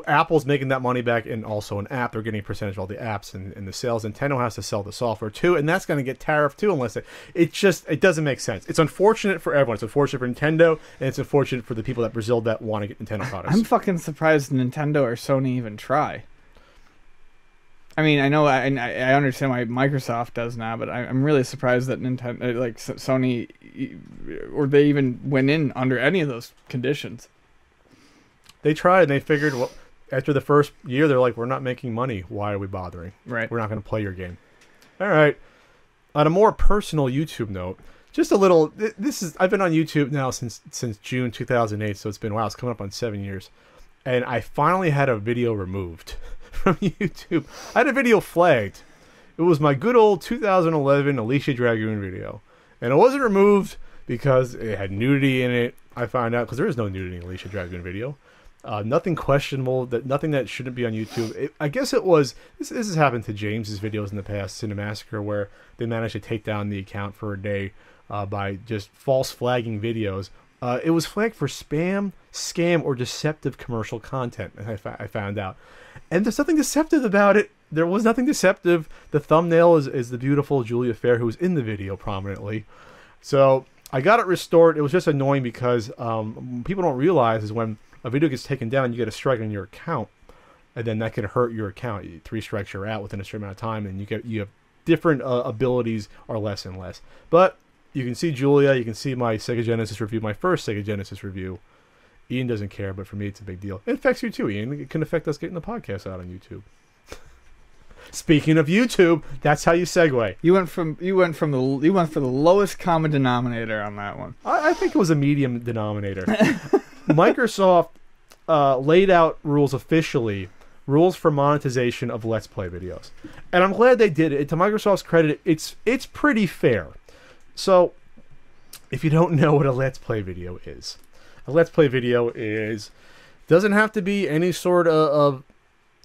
Apple's making that money back, and also an app. They're getting a percentage of all the apps and the sales. Nintendo has to sell the software too, and that's going to get tariffed too, unless it doesn't make sense. It's unfortunate for everyone. It's unfortunate for Nintendo, and it's unfortunate for the people at Brazil that want to get Nintendo products. I'm fucking surprised Nintendo or Sony even try. I mean, I know, I understand why Microsoft does now, but I'm really surprised that Nintendo, like Sony, or they even went in under any of those conditions. They tried, and they figured, well, after the first year, they're like, we're not making money. Why are we bothering? Right. We're not going to play your game. All right. On a more personal YouTube note, just a little. I've been on YouTube now since June 2008, so it's been a while. It's coming up on 7 years, and I finally had a video removed from YouTube. I had a video flagged. It was my good old 2011 Alicia Dragoon video, and it wasn't removed because it had nudity in it. I found out because there is no nudity in Alicia Dragoon video. Nothing questionable, nothing that shouldn't be on YouTube. I guess it was, this has happened to James's videos in the past, Cinemassacre, where they managed to take down the account for a day by just false flagging videos. It was flagged for spam, scam, or deceptive commercial content, I found out. And there's nothing deceptive about it. There was nothing deceptive. The thumbnail is the beautiful Julia Fair, who's in the video prominently. So I got it restored. It was just annoying because people don't realize is when a video gets taken down, you get a strike on your account, and then that can hurt your account. 3 strikes, you're out within a certain amount of time, and you have different abilities are less and less. But you can see Julia, you can see my Sega Genesis review, my first Sega Genesis review. Ian doesn't care, but for me, it's a big deal. It affects you too, Ian. It can affect us getting the podcast out on YouTube. Speaking of YouTube, that's how you segue. You went for the lowest common denominator on that one. I think it was a medium denominator. Microsoft laid out rules officially, rules for monetization of Let's Play videos, and I'm glad they did it. To Microsoft's credit, it's pretty fair. So, if you don't know what a Let's Play video is, a Let's Play video doesn't have to be any sort of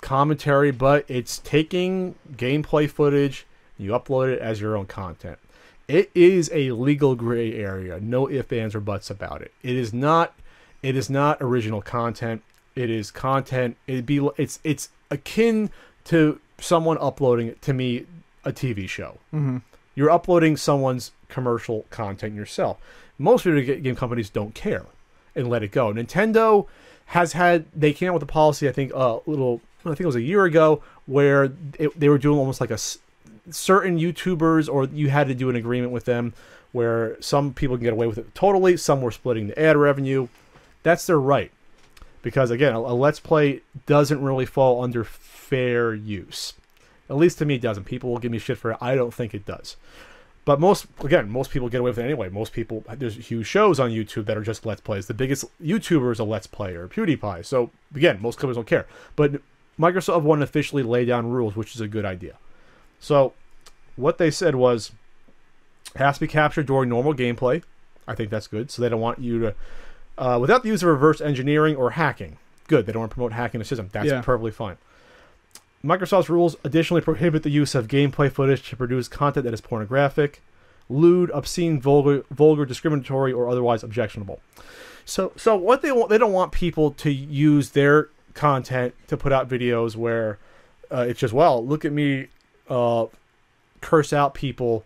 commentary, but it's taking gameplay footage, you upload it as your own content. It is a legal gray area, no ifs, ands, or buts about it. It is not original content. It is content. It's akin to someone uploading, to me, a TV show. Mm-hmm. You're uploading someone's commercial content yourself. Most video game companies don't care and let it go. Nintendo they came out with a policy, I think it was a year ago, where they were doing almost like certain YouTubers, or you had to do an agreement with them where some people can get away with it totally, some were splitting the ad revenue. That's their right. Because, again, a Let's Play doesn't really fall under fair use. At least to me, it doesn't. People will give me shit for it. I don't think it does. But most people get away with it anyway. There's huge shows on YouTube that are just Let's Plays. The biggest YouTuber is a Let's Player, PewDiePie. So, again, most companies don't care. But Microsoft wanted to officially lay down rules, which is a good idea. So, what they said was, it has to be captured during normal gameplay. I think that's good. So they don't want you to, without the use of reverse engineering or hacking. Good. They don't want to promote hacking the system. That's perfectly fine. Microsoft's rules additionally prohibit the use of gameplay footage to produce content that is pornographic, lewd, obscene, vulgar, discriminatory, or otherwise objectionable. So what they don't want people to use their content to put out videos where it's just, well, look at me curse out people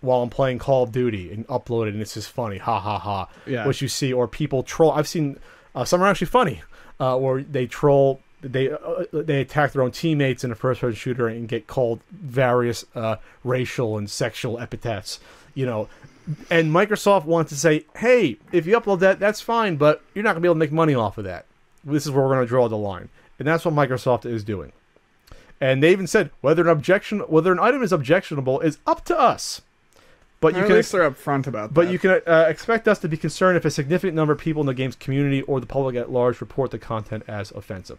while I'm playing Call of Duty and upload it, and it's just funny, ha ha ha. Yeah. What you see, or people troll. I've seen Some are actually funny, or they troll. They attack their own teammates in a first-person shooter and get called various racial and sexual epithets. You know, and Microsoft wants to say, "Hey, if you upload that, that's fine, but you're not gonna be able to make money off of that. This is where we're gonna draw the line," and that's what Microsoft is doing. And they even said whether an item is objectionable is up to us. But at least they're upfront about that. But you can expect us to be concerned if a significant number of people in the game's community or the public at large report the content as offensive.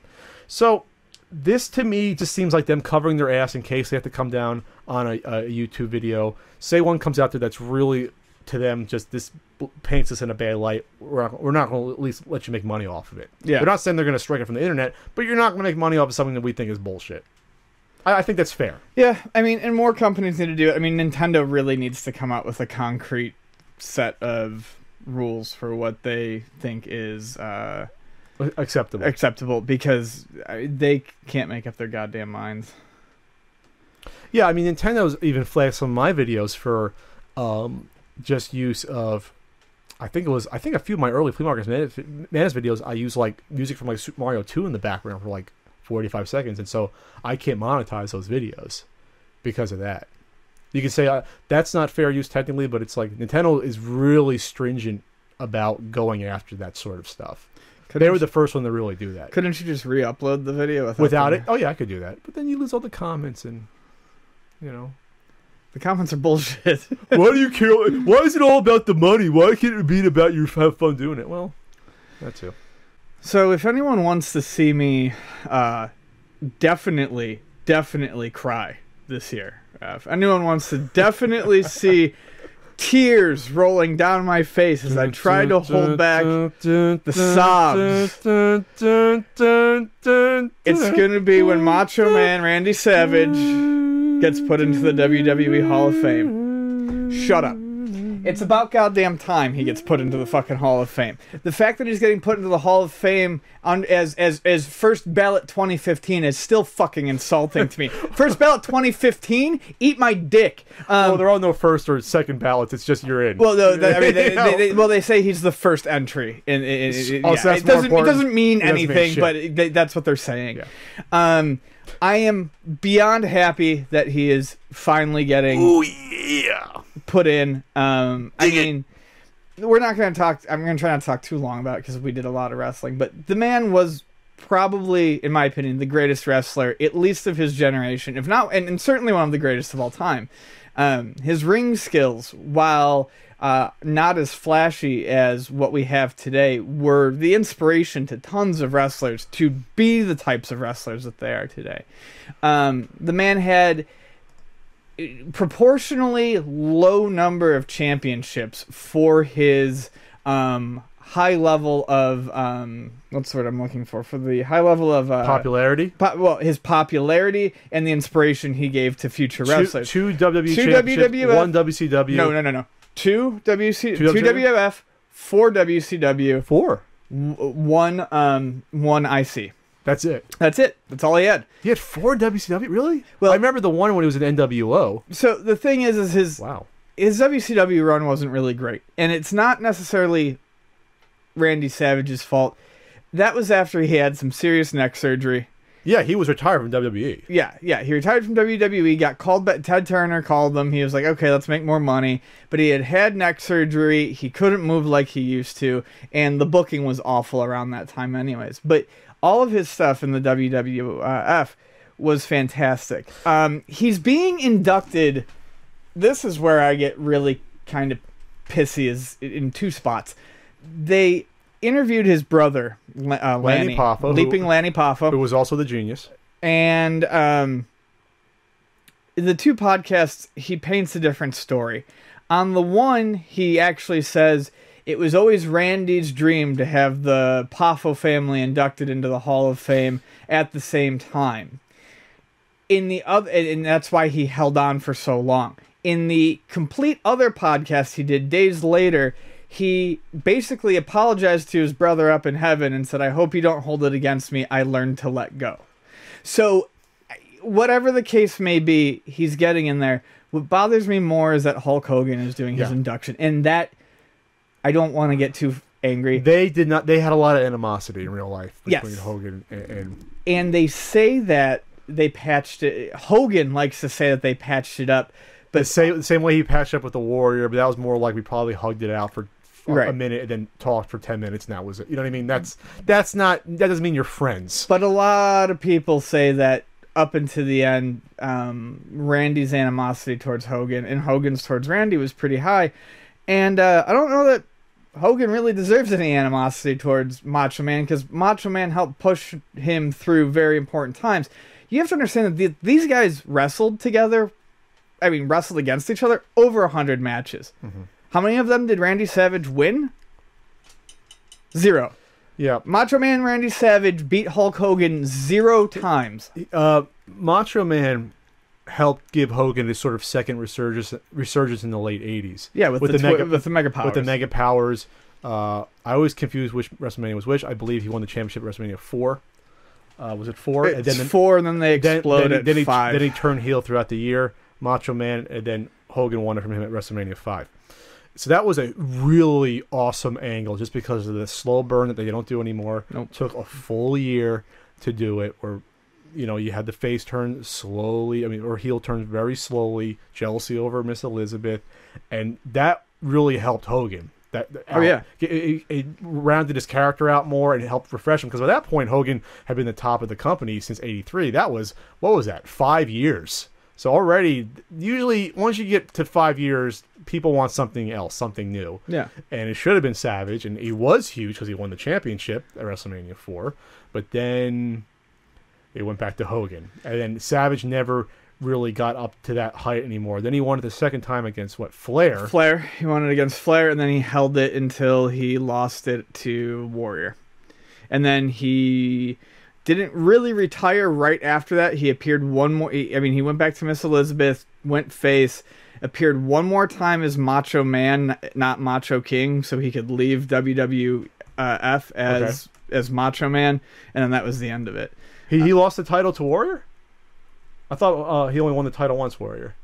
So this, to me, just seems like them covering their ass in case they have to come down on a YouTube video. Say one comes out there that's really, to them, just this paints us in a bad light. We're not going to at least let you make money off of it. Yeah. They're not saying they're going to strike it from the internet, but you're not going to make money off of something that we think is bullshit. I think that's fair. Yeah, I mean, and more companies need to do it. I mean, Nintendo really needs to come out with a concrete set of rules for what they think is acceptable, because they can't make up their goddamn minds. Yeah, I mean, Nintendo's even flagged some of my videos for just use of, I think a few of my early Flea Market Madness videos, I use like music from like Super Mario 2 in the background for like 45 seconds, and so I can't monetize those videos because of that. You can say that's not fair use technically, but it's like Nintendo is really stringent about going after that sort of stuff. They were the first one to really do that. Couldn't you just re-upload the video without it? Oh yeah, I could do that, but then you lose all the comments, and you know, the comments are bullshit. Why do you care? Why is it all about the money? Why can't it be about you have fun doing it? Well, that too. So if anyone wants to see me definitely cry this year, if anyone wants to definitely see tears rolling down my face as I try to hold back the sobs, it's going to be when Macho Man Randy Savage gets put into the WWE Hall of Fame. Shut up. It's about goddamn time he gets put into the fucking Hall of Fame. The fact that he's getting put into the Hall of Fame as first ballot 2015 is still fucking insulting to me. First ballot 2015? Eat my dick. Well, there are no first or second ballots. It's just you're in. Well, no, they say he's the first entry. So it doesn't mean anything, but that's what they're saying. Yeah. I am beyond happy that he is finally getting put in. I mean, we're not going to talk. I'm going to try not to talk too long about it because we did a lot of wrestling. But the man was probably, in my opinion, the greatest wrestler, at least of his generation, if not, and certainly one of the greatest of all time. His ring skills, while not as flashy as what we have today, were the inspiration to tons of wrestlers to be the types of wrestlers that they are today. The man had proportionally low number of championships for his high level of what's the word I'm looking for the high level of popularity. His popularity and the inspiration he gave to future wrestlers. Two WWF, one WCW. No. Two WWF, 4 WCW, 4, one IC. That's it. That's all he had. He had 4 WCW, really? Well, I remember the one when he was in NWO. So the thing is his WCW run wasn't really great, and it's not necessarily Randy Savage's fault. That was after he had some serious neck surgery. Yeah, he was retired from WWE. Yeah, he retired from WWE, got called back. Ted Turner called him. He was like, okay, let's make more money. But he had neck surgery. He couldn't move like he used to, and the booking was awful around that time anyways. But all of his stuff in the WWF was fantastic. He's being inducted. This is where I get really kind of pissy, is in 2 spots. They interviewed his brother, Lanny Poffo, Leaping Lanny Poffo, who was also the Genius. And in the 2 podcasts, he paints a different story. On the one, he actually says it was always Randy's dream to have the Poffo family inducted into the Hall of Fame at the same time. In the other, and that's why he held on for so long. In the complete other podcast he did days later, he basically apologized to his brother up in heaven and said, I hope you don't hold it against me. I learned to let go. So whatever the case may be, he's getting in there. What bothers me more is that Hulk Hogan is doing his induction. And that, I don't want to get too angry. They did not. They had a lot of animosity in real life between Yes. Hogan and And they say that they patched it. Hogan likes to say that they patched it up, but the same way he patched up with the Warrior, but that was more like we probably hugged it out for Right. a minute and then talked for 10 minutes, and that was it. You know what I mean? That's not, that doesn't mean you're friends. But a lot of people say that up until the end, Randy's animosity towards Hogan and Hogan's towards Randy was pretty high. And I don't know that Hogan really deserves any animosity towards Macho Man, because Macho Man helped push him through very important times. You have to understand that these guys wrestled together, wrestled against each other over 100 matches. Mm-hmm. How many of them did Randy Savage win? 0. Yeah. Macho Man Randy Savage beat Hulk Hogan 0 times. Macho Man helped give Hogan his sort of second resurgence in the late 80s. Yeah, with the Mega Powers. With the Mega Powers. I always confuse which WrestleMania was which. I believe he won the championship at WrestleMania 4. Was it 4? It's and then 4, and then they exploded at 5. Then he turned heel throughout the year, Macho Man, and then Hogan won it from him at WrestleMania 5. So that was a really awesome angle, just because of the slow burn that they don't do anymore. Nope. Took a full year to do it, where you had the face turn slowly, or heel turn very slowly, jealousy over Miss Elizabeth, and that really helped Hogan. It rounded his character out more and helped refresh him, because by that point Hogan had been the top of the company since '83. That was, what was that, 5 years? So already, usually once you get to 5 years, people want something else, something new. Yeah. And it should have been Savage, and he was huge because he won the championship at WrestleMania 4. But then it went back to Hogan, and then Savage never really got up to that height anymore. Then he won it the second time against Flair. He won it against Flair, and then he held it until he lost it to Warrior. And then he didn't really retire right after that. He appeared one more. He went back to Miss Elizabeth, went face, appeared one more time as Macho Man, not Macho King, so he could leave WWF as Macho Man, and then that was the end of it. He lost the title to Warrior? I thought he only won the title once, Warrior.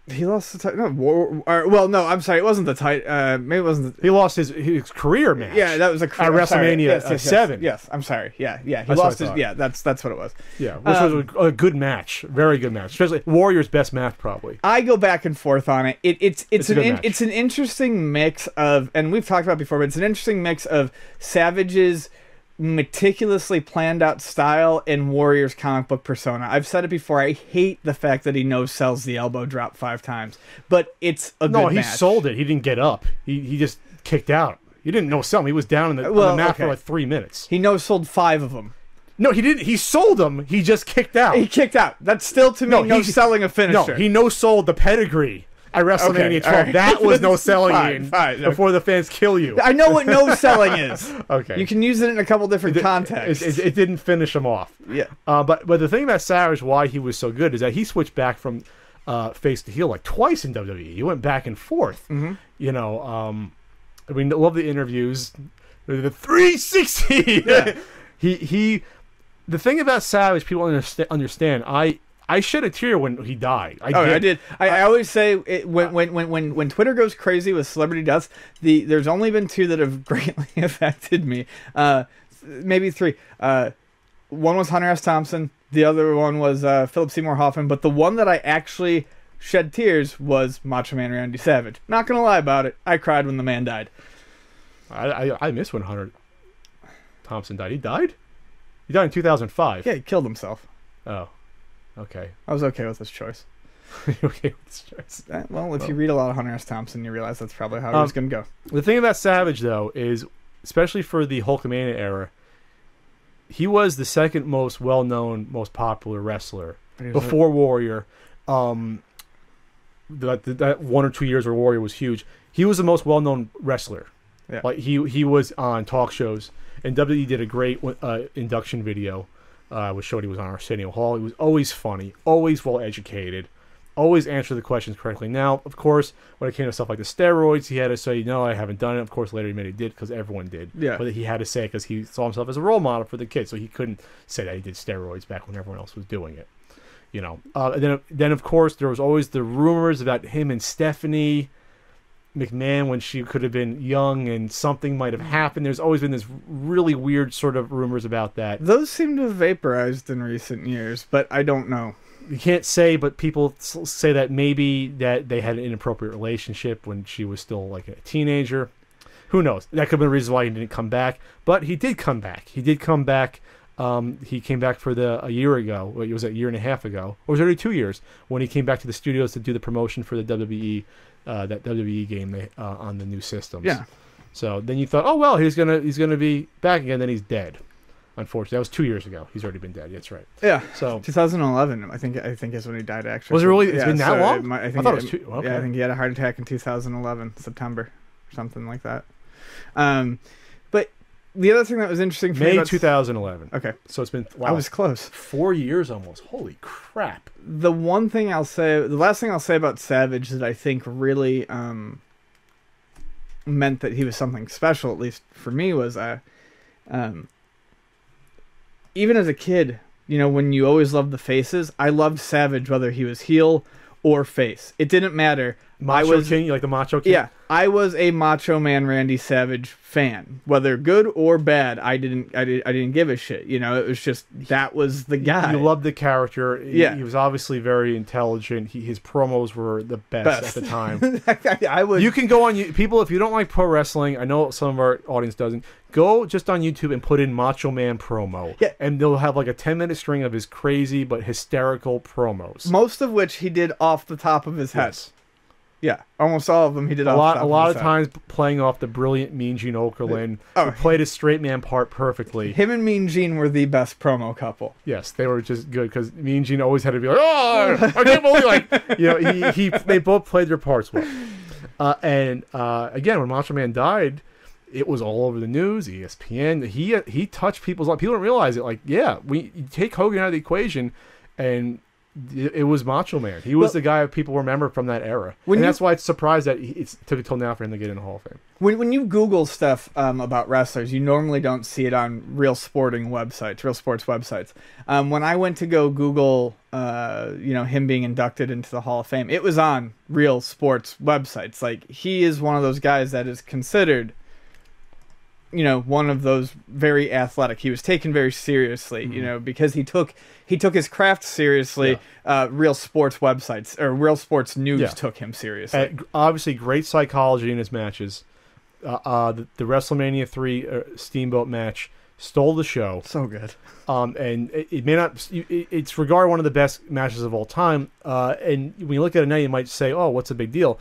He lost the title. No, I'm sorry. It wasn't the title. Maybe it wasn't. He lost his career match. Yeah, that was a career at WrestleMania 7. Yes, I'm sorry. Yeah. He lost his. Yeah, that's what it was. Yeah, which was a good match, very good match, especially Warrior's best match probably. I go back and forth on it. It's an interesting mix of, and we've talked about it before, but it's an interesting mix of Savage's meticulously planned out style and Warrior's comic book persona. I've said it before, I hate the fact that he no-sells the elbow drop 5 times, but it's a good match. No, he sold it. He didn't get up. He just kicked out. He didn't no-sell him. He was down on the mat for like 3 minutes. He no-sold 5 of them. No, he didn't. He sold them. He just kicked out. He kicked out. That's still, to me, no-selling a finisher. No, he no-sold the pedigree at WrestleMania 12. Right. That was no selling before the fans kill you. I know what no selling is. Okay. You can use it in a couple different contexts. It didn't finish him off. Yeah. But the thing about Savage, why he was so good, is that he switched back from face to heel like twice in WWE. He went back and forth. Mm-hmm. Love the interviews. The 360. Yeah. The thing about Savage, people understand. I shed a tear when he died. I did. I always say when Twitter goes crazy with celebrity deaths, there's only been 2 that have greatly affected me. Maybe 3. One was Hunter S. Thompson. The other one was Philip Seymour Hoffman. But the one that I actually shed tears was Macho Man Randy Savage. Not gonna lie about it. I cried when the man died. I miss when Hunter Thompson died. He died? He died in 2005. Yeah, he killed himself. Oh. Okay. I was okay with this choice. Okay with this choice. If you read a lot of Hunter S. Thompson, you realize that's probably how it was going to go. The thing about Savage, though, is, especially for the Hulkamania era, he was the second most well-known, most popular wrestler before Warrior. That 1 or 2 years where Warrior was huge, he was the most well-known wrestler. Yeah. Like he was on talk shows, and WWE did a great induction video. Which showed he was on Arsenio Hall. He was always funny, always well-educated, always answered the questions correctly. Now, of course, when it came to stuff like the steroids, he had to say, no, I haven't done it. Of course, later he admitted he did because everyone did. Yeah. But he had to say it because he saw himself as a role model for the kids, so he couldn't say that he did steroids back when everyone else was doing it. And then, of course, there was always the rumors about him and Stephanie. McMahon when she could have been young and something might have happened. There's always been this really weird sort of rumors about that. Those seem to have vaporized in recent years, but I don't know. You can't say, but people say that maybe that they had an inappropriate relationship when she was still like a teenager. Who knows? That could have been a reason why he didn't come back. But he did come back. He did come back. He came back for a year ago. It was a year and a half ago. Or was it already 2 years when he came back to the studios to do the promotion for the WWE, that WWE game on the new systems. Yeah. So then you thought, oh well, he's gonna be back again. Then he's dead. Unfortunately, that was 2 years ago. He's already been dead. That's right. Yeah. So 2011, I think is when he died. Actually, was it really? It's been that long? I thought it was two. Okay. Yeah, I think he had a heart attack in 2011, September, or something like that. But the other thing that was interesting for me May 2011. Okay, so it's been. Wow, I was close. 4 years almost. Holy crap! The last thing I'll say about Savage that I think really meant that he was something special, at least for me, was even as a kid, you know, when you always loved the faces, I loved Savage whether he was heel or face. It didn't matter. Macho King, you like the Macho King? Yeah, I was a Macho Man Randy Savage fan, whether good or bad. I didn't give a shit. You know, it was just that was the guy. You loved the character. Yeah, he was obviously very intelligent. His promos were the best at the time. I was. You can go on people if you don't like pro wrestling. I know some of our audience doesn't. Go just on YouTube and put in Macho Man promo, yeah, and they'll have like a 10-minute string of his crazy but hysterical promos. Most of which he did off the top of his head. Yes. Yeah, almost all of them he did a off the top lot of of times playing off the brilliant Mean Gene Okerlund, who played his straight man part perfectly. Him and Mean Gene were the best promo couple. Yes, they were just good because Mean Gene always had to be like, oh, I can't believe they both played their parts well. And again, when Macho Man died, it was all over the news, ESPN. He touched people's lives. People don't realize it. Like, yeah, you take Hogan out of the equation, and it was Macho Man. He was the guy people remember from that era. And that's why it's surprised that it took until now for him to get in the Hall of Fame. When you Google stuff about wrestlers, you normally don't see it on real sports websites. When I went to go Google, him being inducted into the Hall of Fame, it was on real sports websites. Like, he is one of those guys that is considered, you know, one of those very athletic. He was taken very seriously, you know, because he took his craft seriously. Yeah. Real sports websites or real sports news took him seriously. Obviously, great psychology in his matches. The WrestleMania 3 Steamboat match stole the show. So good. And it may not. It's regarded one of the best matches of all time. And when you look at it now, you might say, "Oh, what's a big deal?"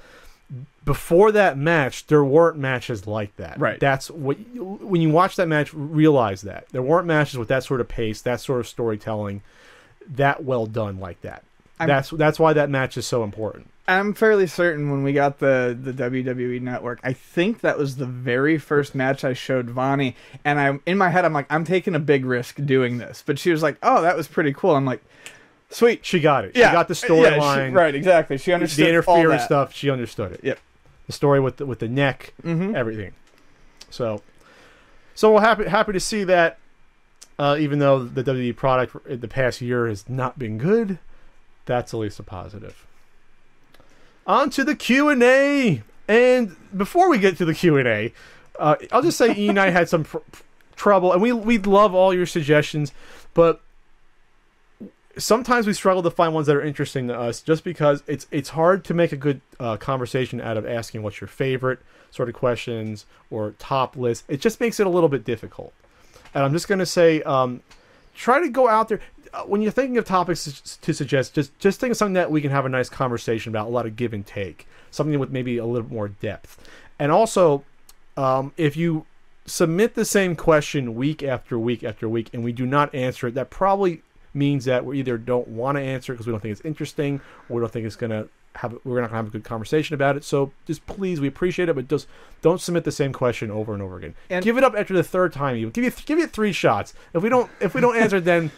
Before that match, there weren't matches like that. Right. That's what when you watch that match, realize that there weren't matches with that sort of pace, that sort of storytelling, that well done like that. That's why that match is so important. I'm fairly certain when we got the WWE Network, I think that was the very first match I showed Vani, and in my head I'm like, I'm taking a big risk doing this, but she was like, oh, that was pretty cool. I'm like, sweet, she got it. She got the storyline. Right, exactly. She understood the interference all that stuff. She understood it. Yep. The story with the neck, everything. So we're happy to see that. Even though the WWE product in the past year has not been good, that's at least a positive. On to the Q&A. And before we get to the Q&A, I'll just say E and I had some trouble, and we love all your suggestions, but sometimes we struggle to find ones that are interesting to us just because it's hard to make a good conversation out of asking what's your favorite sort of questions or top list. It just makes it a little bit difficult. And I'm just going to say, try to go out there. When you're thinking of topics to suggest, just think of something that we can have a nice conversation about, a lot of give and take, something with maybe a little more depth. And also, if you submit the same question week after week after week and we do not answer it, that probably means that we either don't want to answer it because we don't think it's interesting, or we don't think we're not going to have a good conversation about it. So just please, we appreciate it, but just don't submit the same question over and over again. And give it up after the third time. You give you 3 shots. If we don't answer, then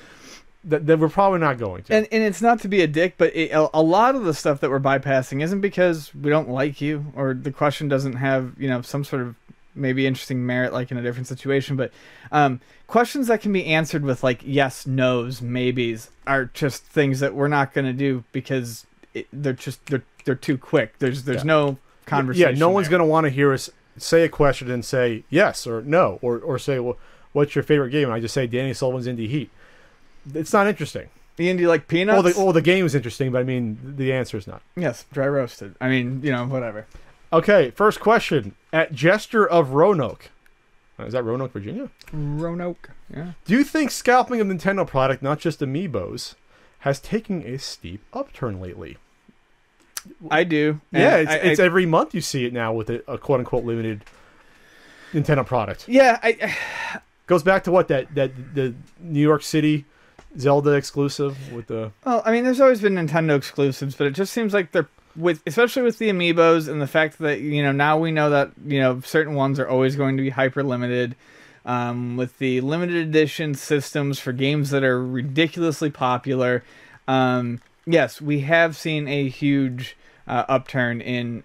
we're probably not going to. And it's not to be a dick, but a lot of the stuff that we're bypassing isn't because we don't like you or the question doesn't have, you know, some sort of maybe interesting merit like in a different situation, but questions that can be answered with like yes, no's, maybes are just things that we're not going to do because they're too quick. There's no conversation. Yeah, no one's there. going to want to hear us say a question and say yes or no, or say, well, what's your favorite game? And I just say Danny Sullivan's Indie Heat. It's not interesting. Ian, do you like peanuts? The game is interesting, but I mean, the answer is not. Yes, dry roasted. I mean, whatever. Okay, first question. At Gesture of Roanoke. Is that Roanoke, Virginia? Roanoke, yeah. Do you think scalping of Nintendo product, not just amiibos, has taken a steep upturn lately? I do. Yeah, And it's every month you see it now with a quote-unquote limited Nintendo product. Yeah, Goes back to what, the New York City Zelda exclusive with the... Well, I mean, there's always been Nintendo exclusives, but it just seems like they're especially with the amiibos and the fact that now we know that certain ones are always going to be hyper limited. With the limited edition systems for games that are ridiculously popular, yes, we have seen a huge upturn in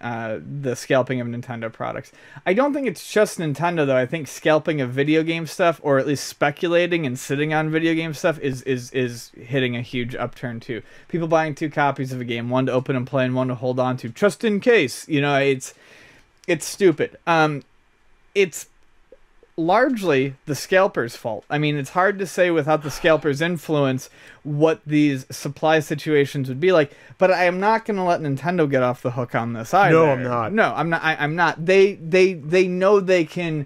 the scalping of Nintendo products. I don't think it's just Nintendo, though. I think scalping of video game stuff, or at least speculating and sitting on video game stuff, is hitting a huge upturn too. People buying 2 copies of a game, one to open and play and one to hold on to, just in case. It's stupid. It's largely the scalper's fault. I mean, it's hard to say without the scalper's influence what these supply situations would be like, but I am not going to let Nintendo get off the hook on this either. No, I'm not. No, I'm not. I'm not. They know they can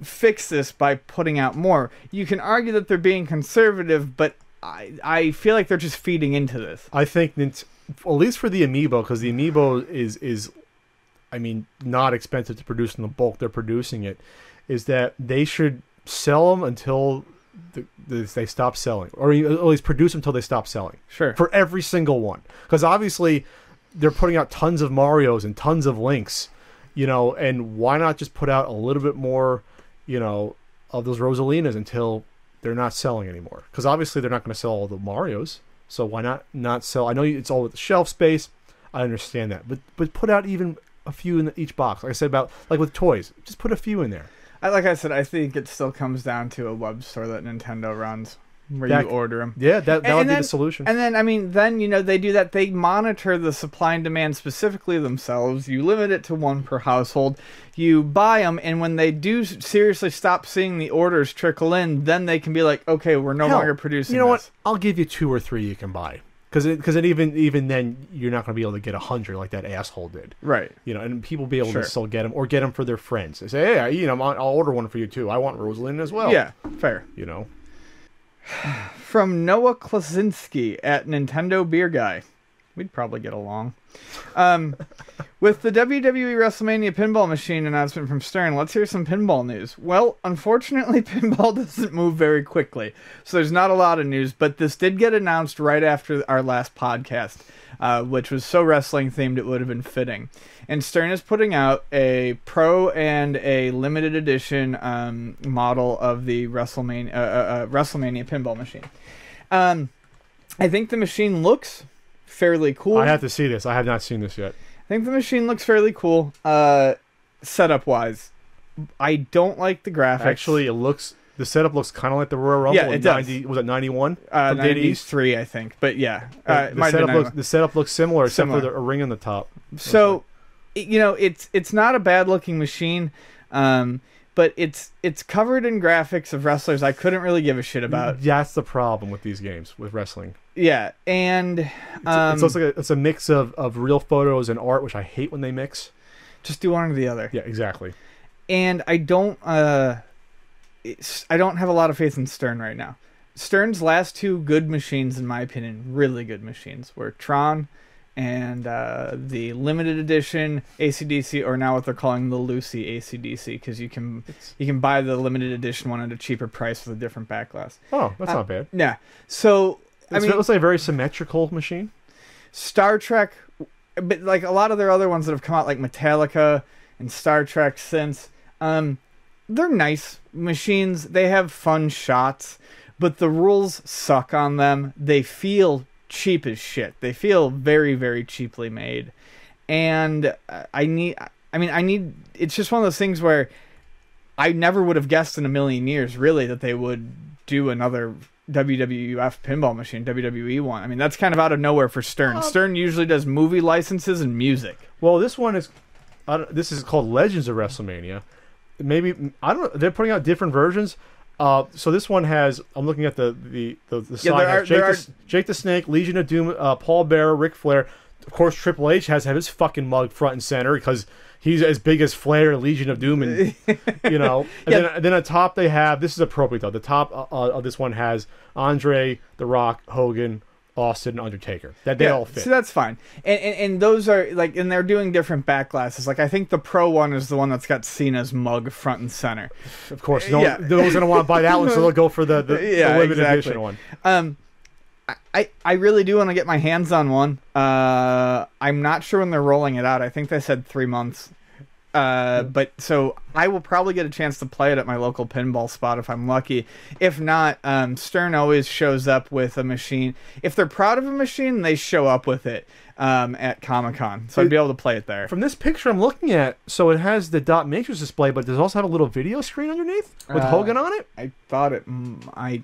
fix this by putting out more. You can argue that they're being conservative, but I feel like they're just feeding into this. I think, at least for the amiibo, because the amiibo is, I mean, not expensive to produce in the bulk they're producing it, is that they should sell them until they stop selling, or at least produce them until they stop selling. Sure. For every single one. Because obviously they're putting out tons of Marios and tons of Links, and why not just put out a little bit more, of those Rosalinas until they're not selling anymore? Because obviously they're not going to sell all the Marios, so why not sell? I know it's all with the shelf space. I understand that. But put out even a few in each box. Like I said like with toys, just put a few in there. Like I said, I think it still comes down to a web store that Nintendo runs, where you order them. Yeah, that would be the solution. And then, I mean, they do that. They monitor the supply and demand specifically themselves. You limit it to 1 per household. You buy them, and when they do seriously stop seeing the orders trickle in, then they can be like, okay, we're no longer producing. You know this. what? I'll give you 2 or 3 you can buy. Because even then, you're not going to be able to get 100 like that asshole did. Right. And people be able to still get them, or get them for their friends. They say, hey, I'll order one for you too. I want Rosalind as well. Yeah, fair. From Noah Klasinski at Nintendo Beer Guy. We'd probably get along. With the WWE WrestleMania pinball machine announcement from Stern, let's hear some pinball news. Well, unfortunately, pinball doesn't move very quickly, so there's not a lot of news, but this did get announced right after our last podcast, which was so wrestling themed it would have been fitting. And Stern is putting out a Pro and a limited edition model of the WrestleMania pinball machine. I think the machine looks fairly cool. I have to see this. I have not seen this yet. I think the machine looks fairly cool, setup wise. I don't like the graphics. Actually, the setup looks kind of like the Royal Rumble. Yeah, it does. Was it 91? 93, I think. But yeah, the setup looks similar, except for a ring on the top. So, it's not a bad looking machine, but it's covered in graphics of wrestlers I couldn't really give a shit about. That's the problem with these games, with wrestling. Yeah, and it's a mix of real photos and art, which I hate when they mix. Just do one or the other. Yeah, exactly. And I don't have a lot of faith in Stern right now. Stern's last 2 good machines, in my opinion, really good machines, were Tron and the limited edition AC/DC, or now what they're calling the Lucy AC/DC, because you can buy the limited edition one at a cheaper price with a different back glass. Oh, that's not bad. Yeah. So it looks like a very symmetrical machine. Star Trek, but like a lot of their other ones that have come out, like Metallica and Star Trek since, they're nice machines. They have fun shots, but the rules suck on them. They feel cheap as shit. They feel very, very cheaply made. And it's just one of those things where I never would have guessed in a million years, really, that they would do another WWF pinball machine, WWE one. I mean, that's kind of out of nowhere for Stern. Stern usually does movie licenses and music. Well, this one is this is called Legends of WrestleMania. Maybe I don't know. They're putting out different versions. So this one has. I'm looking at the side. Jake the Snake, Legion of Doom, Paul Bearer, Ric Flair. Of course, Triple H has to have his fucking mug front and center because he's as big as Flair, Legion of Doom, and you know. And then at top they have. This is appropriate though. The top of this one has Andre, The Rock, Hogan, Austin, and Undertaker. That they all fit. So that's fine. And those are like, and they're doing different back glasses. Like I think the Pro one is the one that's got Cena's mug front and center. Of course, no one's gonna want to buy that one, so they'll go for the limited edition one. I really do want to get my hands on one. I'm not sure when they're rolling it out. I think they said 3 months. But so I will probably get a chance to play it at my local pinball spot if I'm lucky. If not, Stern always shows up with a machine. If they're proud of a machine, they show up with it at Comic-Con. So I'd be able to play it there. From this picture I'm looking at, so it has the dot matrix display, but does it also have a little video screen underneath with Hogan on it? I thought it.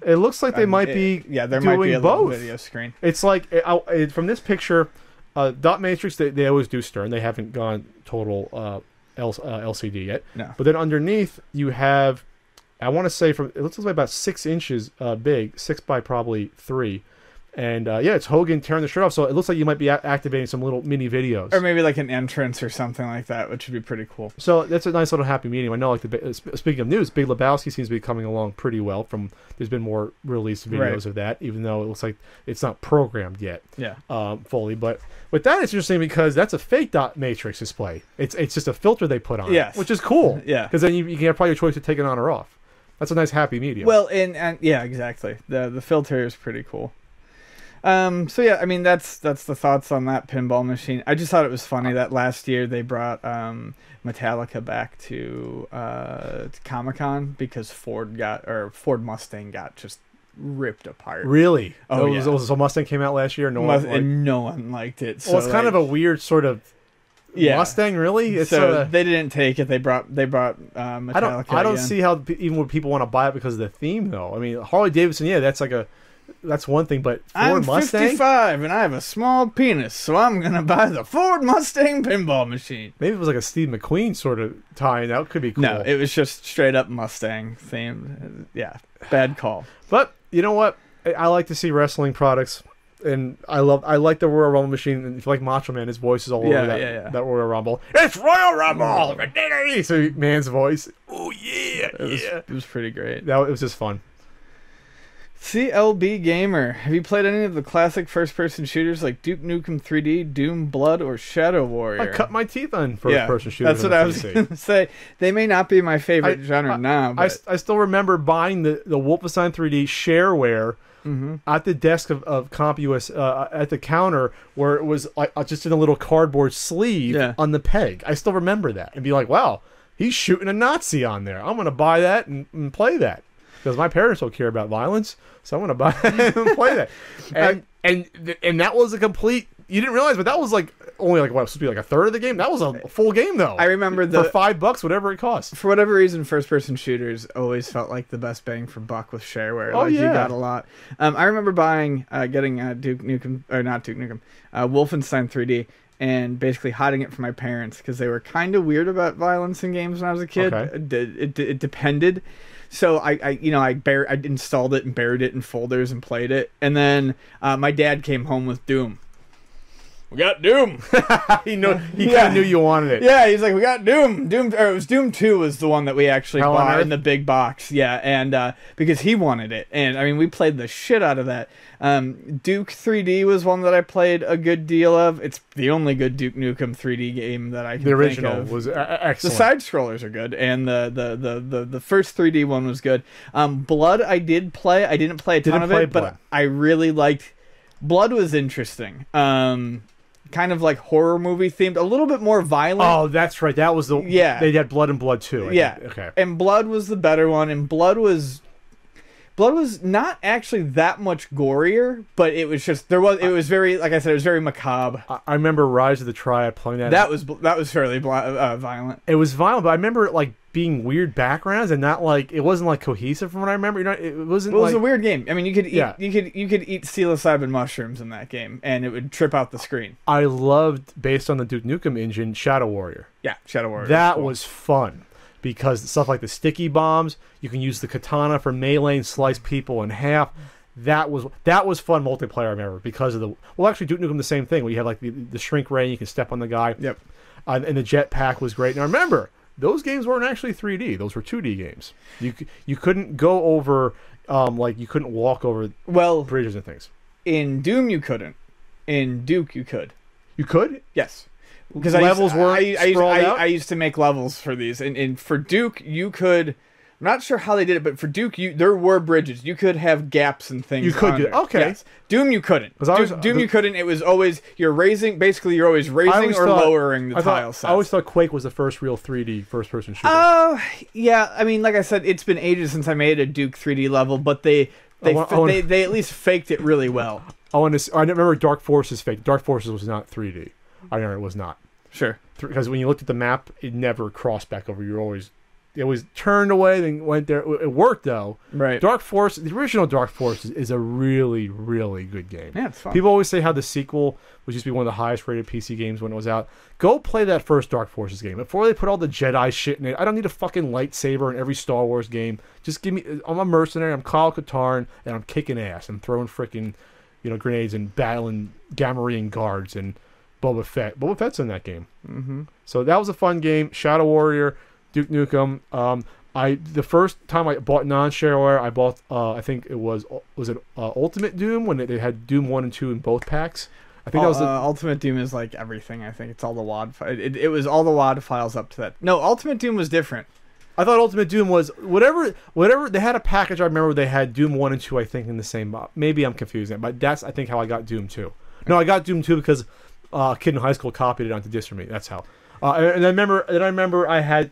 It looks like they might be. Yeah, there might be a both. little video screen. It's like from this picture, dot matrix. They always do Stern. They haven't gone total. LCD yet. No. But then underneath you have, I want to say it looks like about 6 inches big, 6 by probably 3. And it's Hogan tearing the shirt off, so it looks like you might be activating some little mini videos. Or maybe like an entrance or something like that, which would be pretty cool. So that's a nice little happy medium. I know, like, speaking of news, Big Lebowski seems to be coming along pretty well. There's been more released videos of that, even though it looks like it's not programmed yet fully. But with that, it's interesting because that's a fake dot matrix display. It's just a filter they put on it, which is cool. Yeah. Because then you can have probably your choice to take it on or off. That's a nice happy medium. Well, and yeah, exactly. The filter is pretty cool. So yeah, I mean that's the thoughts on that pinball machine. I just thought it was funny that last year they brought Metallica back to Comic-Con because Ford Mustang got just ripped apart. Really? Oh, so Mustang came out last year. No one liked it. So well, it's kind of a weird sort of Mustang, really. It's so they didn't take it. They brought Metallica. I don't see how even would people want to buy it because of the theme, though. I mean, Harley Davidson, that's one thing, but Ford Mustang? I'm 55 and I have a small penis, so I'm going to buy the Ford Mustang pinball machine. Maybe it was like a Steve McQueen sort of tie-in. That could be cool. No, it was just straight up Mustang themed. Yeah, bad call. But you know what? I like to see wrestling products, and I like the Royal Rumble machine. And if you like Macho Man, his voice is all over that Royal Rumble. It's Royal Rumble! So man's voice. Oh, yeah! It was pretty great. It was just fun. CLB Gamer, have you played any of the classic first-person shooters like Duke Nukem 3D, Doom, Blood, or Shadow Warrior? I cut my teeth on first-person shooters. That's what I was going to say. They may not be my favorite genre now, but I still remember buying the Wolfenstein 3D shareware at the desk of CompUS at the counter where it was like just in a little cardboard sleeve on the peg. I still remember that and be like, wow, he's shooting a Nazi on there. I'm going to buy that and play that. Because my parents don't care about violence, so I'm going to buy it and play that. And that was a complete. You didn't realize, but that was like only like supposed to be like a third of the game. That was a full game though. I remember for $5, whatever it cost. For whatever reason, first-person shooters always felt like the best bang for buck with shareware. You got a lot. I remember getting Duke Nukem, or not Duke Nukem, Wolfenstein 3D. And basically hiding it from my parents because they were kind of weird about violence in games when I was a kid. Okay. It depended. So I installed it and buried it in folders and played it. And then my dad came home with Doom. We got Doom. He kind of knew you wanted it. Yeah, he's like, we got Doom. It was Doom 2 was the one that we actually bought in the big box. Yeah, and because he wanted it. And I mean, we played the shit out of that. Duke 3D was one that I played a good deal of. It's the only good Duke Nukem 3D game that I can think of. The original was excellent. The side scrollers are good, and the first 3D one was good. Blood I did play. I didn't play a ton of it, but I really liked. Blood was interesting. Kind of like horror movie themed, a little bit more violent. Oh, that's right. That was the they had Blood and Blood too. Okay. And Blood was the better one, and Blood was Blood was not actually that much gorier, but it was just it was very, like I said, it was very macabre. I remember Rise of the Triad playing that. That was fairly violent. It was violent, but I remember it like being weird backgrounds and not like it wasn't like cohesive from what I remember. You know, it wasn't. It was like, a weird game. I mean, you could eat psilocybin mushrooms in that game, and it would trip out the screen. I loved, based on the Duke Nukem engine, Shadow Warrior. Yeah, Shadow Warrior. That was fun. Because stuff like the sticky bombs, you can use the katana for melee and slice people in half. That was fun multiplayer. I remember because of actually Duke Nukem the same thing. Where you have like the shrink ray, you can step on the guy. Yep. And the jetpack was great. Now remember, those games weren't actually 3D; those were 2D games. You couldn't go over like you couldn't walk over bridges and things. In Doom you couldn't. In Duke you could. You could? Yes. Because levels weren't sprawled out? I used to make levels for these, and for Duke you could. I'm not sure how they did it, but for Duke there were bridges. You could have gaps and things. You could under. okay. Yes. Doom you couldn't. Doom you couldn't. It was always you're always raising or lowering the tile sets. I always thought Quake was the first real 3D first person shooter. Yeah. I mean, like I said, it's been ages since I made a Duke 3D level, but they at least faked it really well. I remember Dark Forces fake. Dark Forces was not 3D. I remember it was not. Sure. Because when you looked at the map, it never crossed back over. It was turned away, then went there. It worked though. Right. Dark Forces, the original Dark Forces, is a really, really good game. Yeah, it's fun. People always say how the sequel was used to be one of the highest rated PC games when it was out. Go play that first Dark Forces game before they put all the Jedi shit in it. I don't need a fucking lightsaber in every Star Wars game. Just give me. I'm a mercenary. I'm Kyle Katarn, and I'm kicking ass. I'm throwing freaking, grenades and battling Gamorrean guards and Boba Fett. Boba Fett's in that game. Mm-hmm. So that was a fun game. Shadow Warrior, Duke Nukem. The first time I bought non-shareware, I bought I think it was Ultimate Doom when they had Doom 1 and 2 in both packs. I think that was Ultimate Doom is like everything. I think it's all the WAD. It was all the WAD files up to that. No, Ultimate Doom was different. I thought Ultimate Doom was whatever they had a package. I remember they had Doom 1 and 2. I think in the same. Maybe I'm confusing, but that's I think how I got Doom 2. No, I got Doom 2 because a kid in high school copied it onto disc for me. That's how. And I remember I had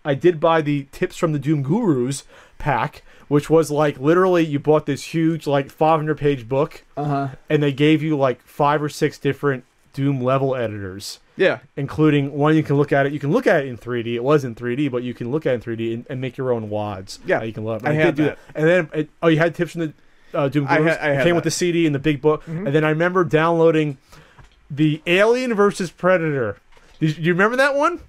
I did buy the Tips from the Doom Gurus pack, which was like literally you bought this huge like 500-page book, and they gave you like 5 or 6 different Doom level editors. Yeah, including one you can look at it. You can look at it in 3D. It was in 3D, but you can look at it in 3D and make your own WADs. Yeah, you can love. I had that. And then you had Tips from the Doom Gurus. It came with the CD and the big book. Mm-hmm. And then I remember downloading the Alien versus Predator. Do you remember that one?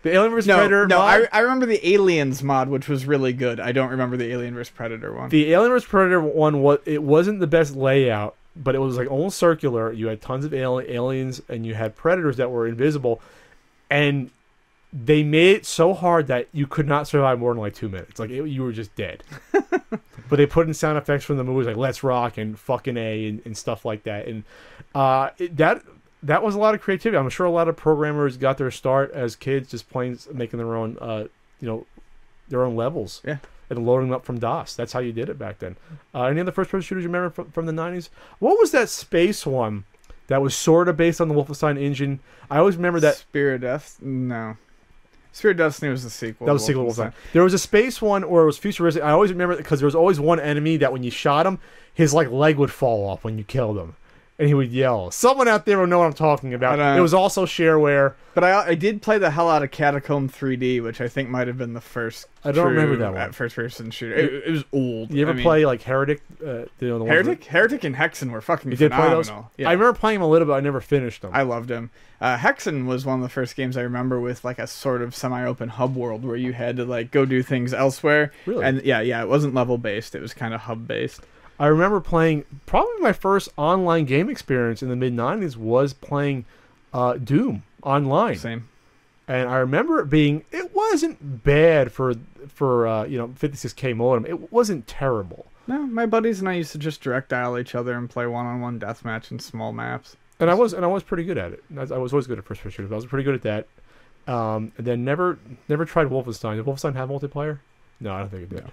The Alien vs. Predator mod? I remember the Aliens mod, which was really good. I don't remember the Alien vs. Predator one. The Alien vs. Predator one, it wasn't the best layout, but it was like almost circular. You had tons of aliens, and you had predators that were invisible. And they made it so hard that you could not survive more than like 2 minutes. Like, you were just dead. But they put in sound effects from the movies like Let's Rock and Fucking A and stuff like that. And that was a lot of creativity. I'm sure a lot of programmers got their start as kids just making their own, their own levels. Yeah. And loading them up from DOS. That's how you did it back then. Any other first-person shooters you remember from the 90s? What was that space one that was sort of based on the Wolfenstein engine? I always remember that. Spirit of Death? No. Spirit of Destiny was the sequel. That was the sequel to Wolfenstein. There was a space one where it was futuristic. I always remember it because there was always one enemy that when you shot him, his like leg would fall off when you killed him. And he would yell. Someone out there will know what I'm talking about. It was also shareware. But I did play the hell out of Catacomb 3D, which I think might have been the first. I don't remember that one. First-person shooter. It was old. You ever play like Heretic? Heretic and Hexen were fucking phenomenal. Did play those? Yeah. I remember playing them a little bit. I never finished them. I loved them. Hexen was one of the first games I remember with like a sort of semi-open hub world where you had to like go do things elsewhere. Really? And yeah, it wasn't level-based. It was kind of hub-based. I remember playing, probably my first online game experience in the mid-90s was playing Doom online. Same. And I remember it wasn't bad for 56K modem. It wasn't terrible. No, my buddies and I used to just direct dial each other and play one-on-one deathmatch in small maps. And I was pretty good at it. I was always good at first-person shooters. I was pretty good at that. And then never tried Wolfenstein. Did Wolfenstein have multiplayer? No, I don't think it did.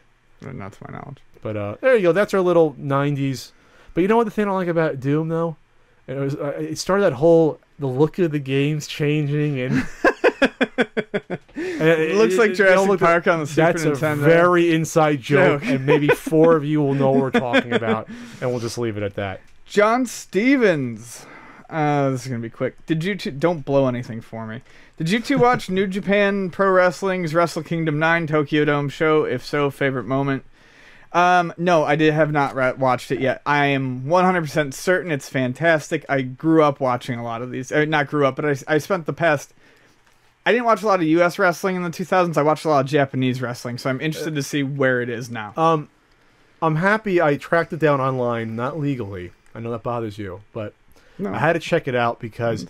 No, not to my knowledge. But there you go. That's our little 90s. But you know what the thing I don't like about Doom, though? It started the look of the games changing, and It looks like Jurassic Park on the Super Nintendo. Nintendo. That's a very inside joke, Joke. and maybe 4 of you will know what we're talking about, and we'll just leave it at that. John Stevens. This is gonna be quick. Did you two, don't blow anything for me? Did you two watch New Japan Pro Wrestling's Wrestle Kingdom 9 Tokyo Dome show? If so, favorite moment? No, I have not watched it yet. I am 100% certain it's fantastic. I grew up watching a lot of these. Not grew up, but I spent the past... I didn't watch a lot of U.S. wrestling in the 2000s. I watched a lot of Japanese wrestling, so I'm interested to see where it is now. I'm happy I tracked it down online, not legally. I know that bothers you, but No. I had to check it out because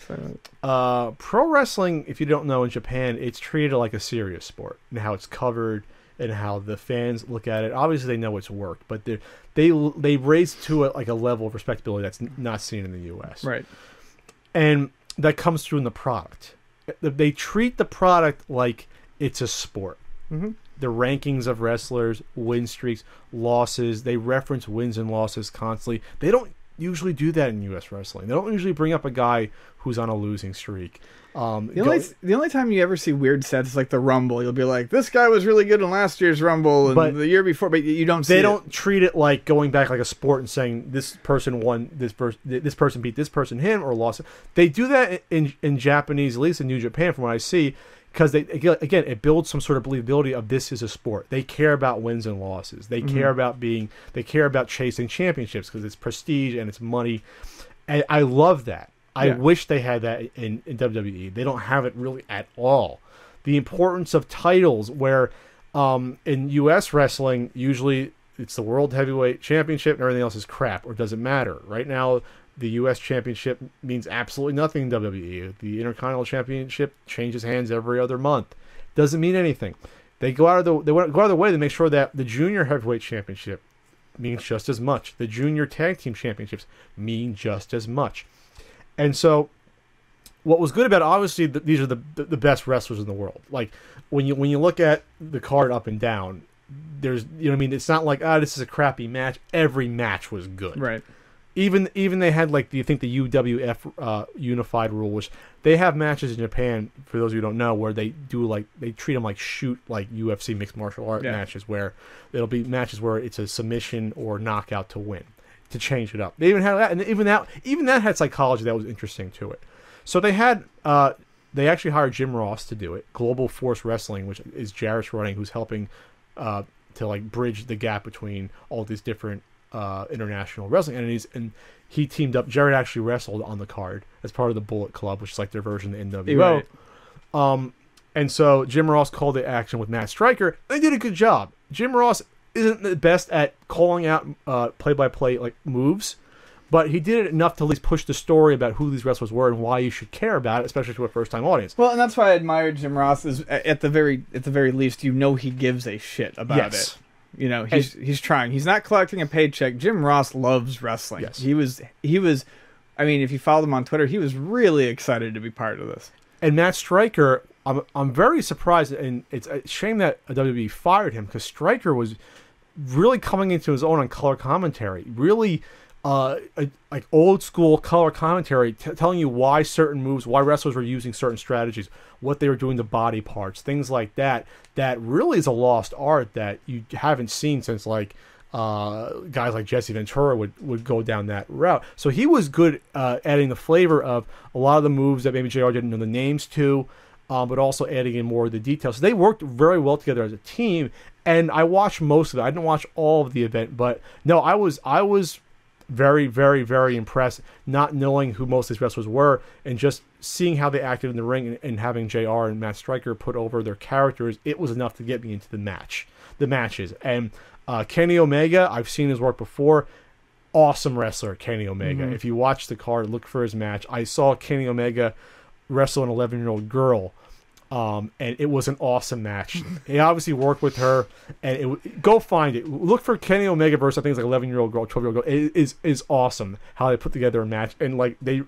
pro wrestling, if you don't know, in Japan, it's treated like a serious sport and how it's covered and how the fans look at it. Obviously, they know it's worked, but they raise to it like a level of respectability that's not seen in the U.S. Right. And that comes through in the product. They treat the product like it's a sport. Mm-hmm. The rankings of wrestlers, win streaks, losses, they reference wins and losses constantly. They don't usually do that in U.S. wrestling. They don't usually bring up a guy who's on a losing streak. The only time you ever see weird stats is like the Rumble. You'll be like, this guy was really good in last year's Rumble and the year before, but you don't see They don't treat it like going back like a sport and saying this person won, this person beat this person, him, or lost. They do that in Japanese, at least in New Japan from what I see, because again, it builds some sort of believability of this is a sport. They care about wins and losses. They care about they care about chasing championships because it's prestige and it's money. And I love that. I wish they had that in WWE. They don't have it really at all. The importance of titles, where in U.S. wrestling, usually it's the World Heavyweight Championship and everything else is crap or doesn't matter. Right now, the U.S. Championship means absolutely nothing in WWE. The Intercontinental Championship changes hands every other month. Doesn't mean anything. They go out of their way to make sure that the Junior Heavyweight Championship means just as much. The Junior Tag Team Championships mean just as much. And so, what was good about it, obviously, these are the best wrestlers in the world. Like when you look at the card up and down, there's what I mean. It's not like this is a crappy match. Every match was good. Right. Even they had like the UWF unified rule, which they have matches in Japan. For those of you who don't know, where they treat them like UFC mixed martial art matches, where it'll be matches where it's a submission or knockout to win. To change it up, they even had that, and even that had psychology that was interesting to it. So they had they actually hired Jim Ross to do it. Global Force Wrestling, which is Jarrett's running, who's helping to like bridge the gap between all these different international wrestling entities, and he teamed up. Jarrett actually wrestled on the card as part of the Bullet Club, which is like their version of the NWO. Right. And so Jim Ross called the action with Matt Striker. They did a good job. Jim Ross isn't the best at calling out play-by-play like moves, but he did it enough to at least push the story about who these wrestlers were and why you should care about it, especially to a first-time audience. Well, and that's why I admire Jim Ross. Is at the very least, he gives a shit about it. He's trying. He's not collecting a paycheck. Jim Ross loves wrestling. Yes. He was. I mean, if you followed him on Twitter, he was really excited to be part of this. And Matt Striker, I'm very surprised, and it's a shame that WWE fired him because Striker was really coming into his own on color commentary. Really, like old school color commentary, telling you why certain moves, why wrestlers were using certain strategies, what they were doing to body parts, things like that. That really is a lost art that you haven't seen since like guys like Jesse Ventura would go down that route. So he was good adding the flavor of a lot of the moves that maybe JR didn't know the names to, but also adding in more of the details. So they worked very well together as a team, and I watched most of it. I didn't watch all of the event, but no, I was very, very, very impressed, not knowing who most of these wrestlers were, and just seeing how they acted in the ring and having JR and Matt Striker put over their characters. It was enough to get me into the matches. And Kenny Omega, I've seen his work before. Awesome wrestler, Kenny Omega. Mm-hmm. If you watch the card, look for his match. I saw Kenny Omega wrestle an 11-year-old girl, and it was an awesome match. He obviously worked with her, and go find it. Look for Kenny Omega versus I think it's like 11-year-old girl, 12-year-old girl. It is awesome how they put together a match, and like they,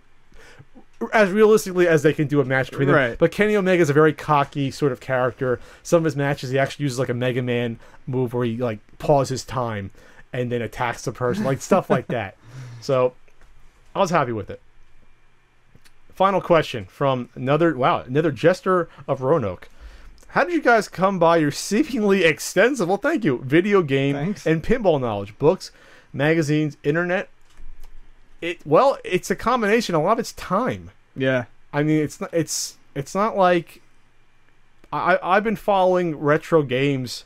as realistically as they can do a match between them. Right. But Kenny Omega is a very cocky sort of character. Some of his matches, he actually uses like a Mega Man move where he like pauses time and then attacks the person, like stuff like that. So I was happy with it. final question from another jester of Roanoke. How did you guys come by your seemingly extensive, well, thank you, video game and pinball knowledge? Books, magazines, internet? It's a combination. A lot of it's time. Yeah. I mean, it's not like I've been following retro games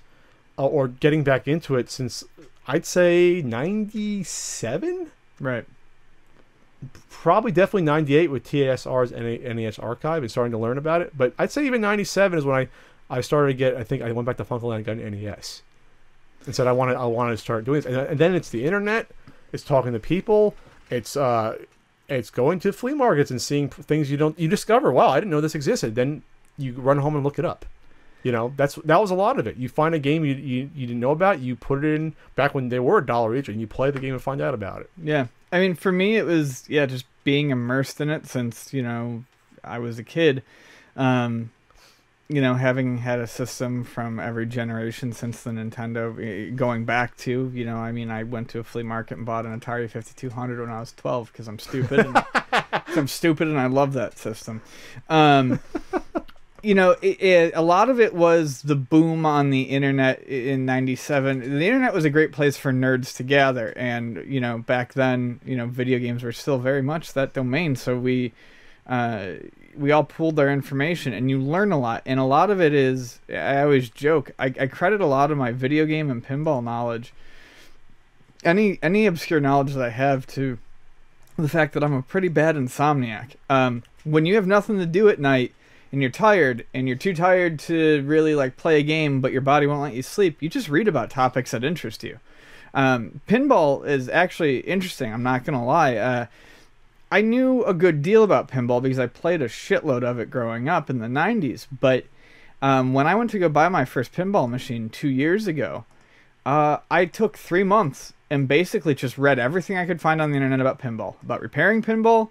or getting back into it since I'd say 97. Right. Probably definitely 98 with TASR's NES Archive and starting to learn about it. But I'd say even 97 is when I started to get. I think I went back to Funko and got an NES and said I wanted to start doing this. And then it's the internet. It's talking to people. It's going to flea markets and seeing things you discover. Wow, I didn't know this existed. Then you run home and look it up. That was a lot of it. You find a game you didn't know about. You put it in back when they were $1 each, and you play the game and find out about it. Yeah, I mean, for me, it was just being immersed in it since I was a kid. Having had a system from every generation since the Nintendo, going back to, I went to a flea market and bought an Atari 5200 when I was 12 because I'm stupid. And I love that system. A lot of it was the boom on the internet in 97. The internet was a great place for nerds to gather. And, back then, video games were still very much that domain. So we all pooled our information, and you learn a lot. And a lot of it is, I always joke, I credit a lot of my video game and pinball knowledge, any obscure knowledge that I have, to the fact that I'm a pretty bad insomniac. When you have nothing to do at night, and you're tired, and you're too tired to really play a game, but your body won't let you sleep, you just read about topics that interest you. Pinball is actually interesting, I'm not going to lie. I knew a good deal about pinball because I played a shitload of it growing up in the 90s. But when I went to go buy my first pinball machine 2 years ago, I took 3 months and basically just read everything I could find on the internet about pinball. About repairing pinball,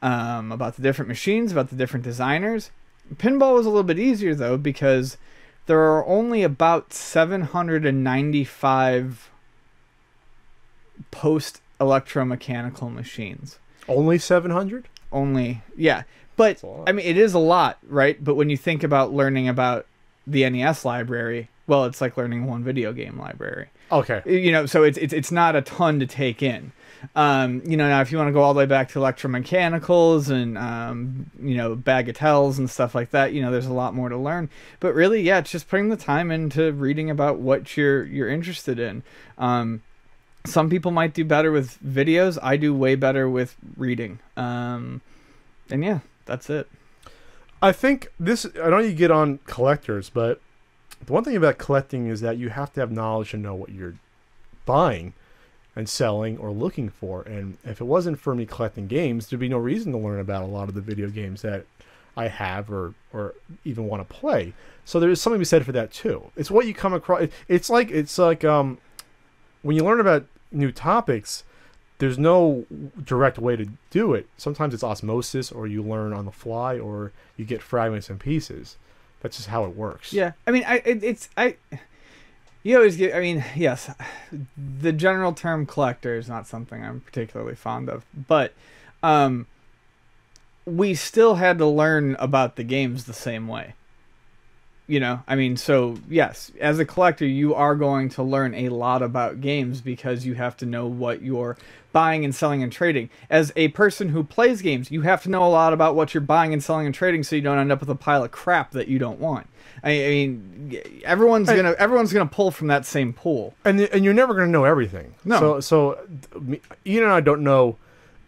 about the different machines, about the different designers. Pinball was a little bit easier, though, because there are only about 795 post-electromechanical machines. Only 700? Only, yeah. But, I mean, it is a lot, right? But when you think about learning about the NES library, well, it's like learning one video game library. Okay. So it's not a ton to take in. Now if you want to go all the way back to electromechanicals and, bagatelles and stuff like that, there's a lot more to learn. But really, yeah, it's just putting the time into reading about what you're interested in. Some people might do better with videos. I do way better with reading. And yeah, that's it. I think I know you get on collectors, but the one thing about collecting is that you have to have knowledge to know what you're buying and selling or looking for. And if it wasn't for me collecting games, there'd be no reason to learn about a lot of the video games that I have or even want to play. So there's something to be said for that too. It's what you come across. It's like when you learn about new topics, there's no direct way to do it. Sometimes it's osmosis, or you learn on the fly, or you get fragments and pieces. That's just how it works. Yeah, I mean, you always get. I mean, yes, the general term collector is not something I'm particularly fond of, but we still had to learn about the games the same way. I mean, so yes, as a collector, you are going to learn a lot about games because you have to know what you're buying and selling and trading. As a person who plays games, you have to know a lot about what you're buying and selling and trading so you don't end up with a pile of crap that you don't want. I mean, everyone's gonna pull from that same pool, and you're never gonna know everything. No, so Ian and I don't know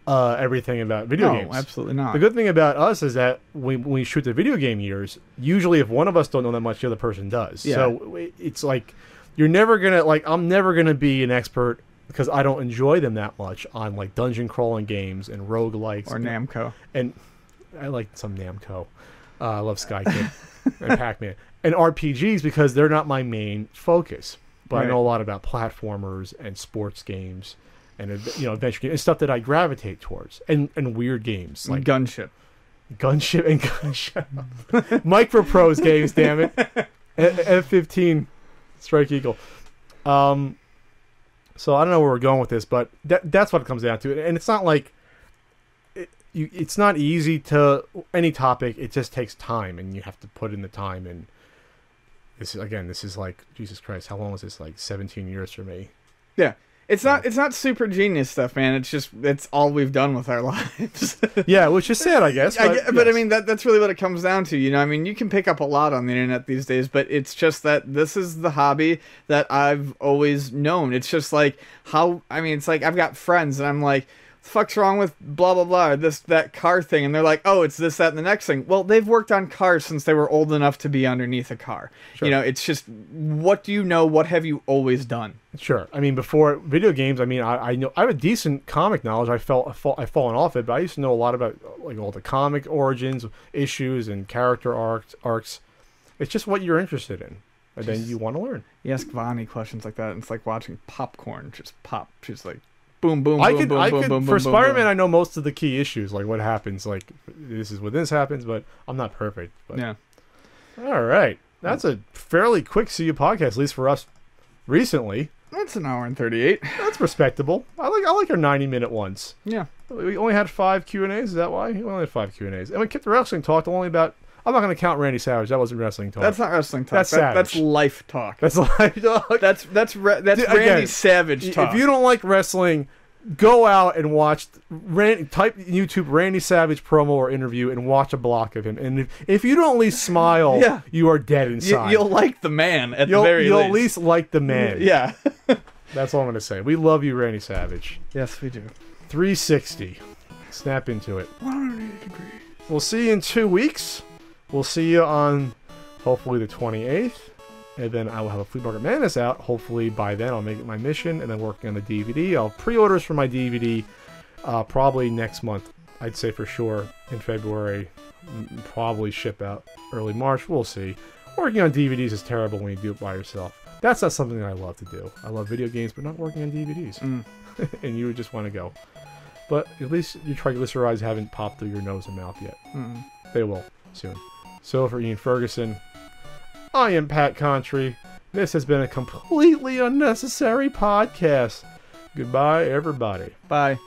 everything about video games. No, absolutely not. The good thing about us is that when we shoot the video game years, usually if one of us don't know that much, the other person does. Yeah. So it's like you're never gonna I'm never gonna be an expert because I don't enjoy them that much on dungeon crawling games and roguelikes or Namco. And I like some Namco. I love Sky Kid and Pac-Man and RPGs because they're not my main focus. But right. I know a lot about platformers and sports games. And adventure games and stuff that I gravitate towards, and weird games like Gunship, and Gunship, Micro Prose games. Damn it, F-15, Strike Eagle. So I don't know where we're going with this, but that's what it comes down to. And it's not like it's not easy to any topic. It just takes time, and you have to put in the time. And this is like, Jesus Christ, how long was this? Like 17 years for me. Yeah. It's not super genius stuff, man. It's all we've done with our lives. Yeah, which is sad, I guess. But I mean, that's really what it comes down to. You know, I mean, you can pick up a lot on the internet these days, but it's just that this is the hobby that I've always known. It's just like it's like I've got friends and I'm like, the fuck's wrong with blah blah blah, or that car thing, and they're like, oh, it's this, that, and the next thing. Well, they've worked on cars since they were old enough to be underneath a car. Sure. You know, it's just, what do you know? What have you always done? Sure. I mean, before video games, I mean, I know I have a decent comic knowledge. I've fallen off it, but I used to know a lot about like all the comic origins, issues, and character arcs. It's just what you're interested in, and then you want to learn. You ask Vonnie questions like that, and it's like watching popcorn just pop. She's like, boom, boom, I boom, could, boom, I boom, could, boom, for boom, Spider-Man, boom. I know most of the key issues, like what happens, like this is when this happens, but I'm not perfect. But. Yeah. All right. That's a fairly quick CU podcast, at least for us recently. That's an hour and 38. That's respectable. I like our 90-minute ones. Yeah. We only had 5 Q&As, is that why? We only had 5 Q&As. And we kept the wrestling talk only about... I'm not going to count Randy Savage. That wasn't wrestling talk. That's not wrestling talk. That's Savage. That's life talk. That's life talk. That's Randy Savage talk. If you don't like wrestling, go out and watch... type YouTube Randy Savage promo or interview and watch a block of him. And if you don't at least smile, Yeah. you are dead inside. You'll like the man at the very You'll least. at least like the man. Yeah. That's all I'm going to say. We love you, Randy Savage. Yes, we do. 360. Snap into it. 180 degrees. We'll see you in 2 weeks. We'll see you on hopefully the 28th. And then I will have a Flea Market Madness out. Hopefully by then I'll make it my mission. And then working on the DVD. I'll pre-orders for my DVD probably next month. I'd say for sure in February. Probably ship out early March. We'll see. Working on DVDs is terrible when you do it by yourself. That's not something that I love to do. I love video games, but not working on DVDs. And you would just want to go. But at least your triglycerides haven't popped through your nose and mouth yet. They will soon. So for Ian Ferguson, I am Pat Contry. This has been a completely unnecessary podcast. Goodbye, everybody. Bye.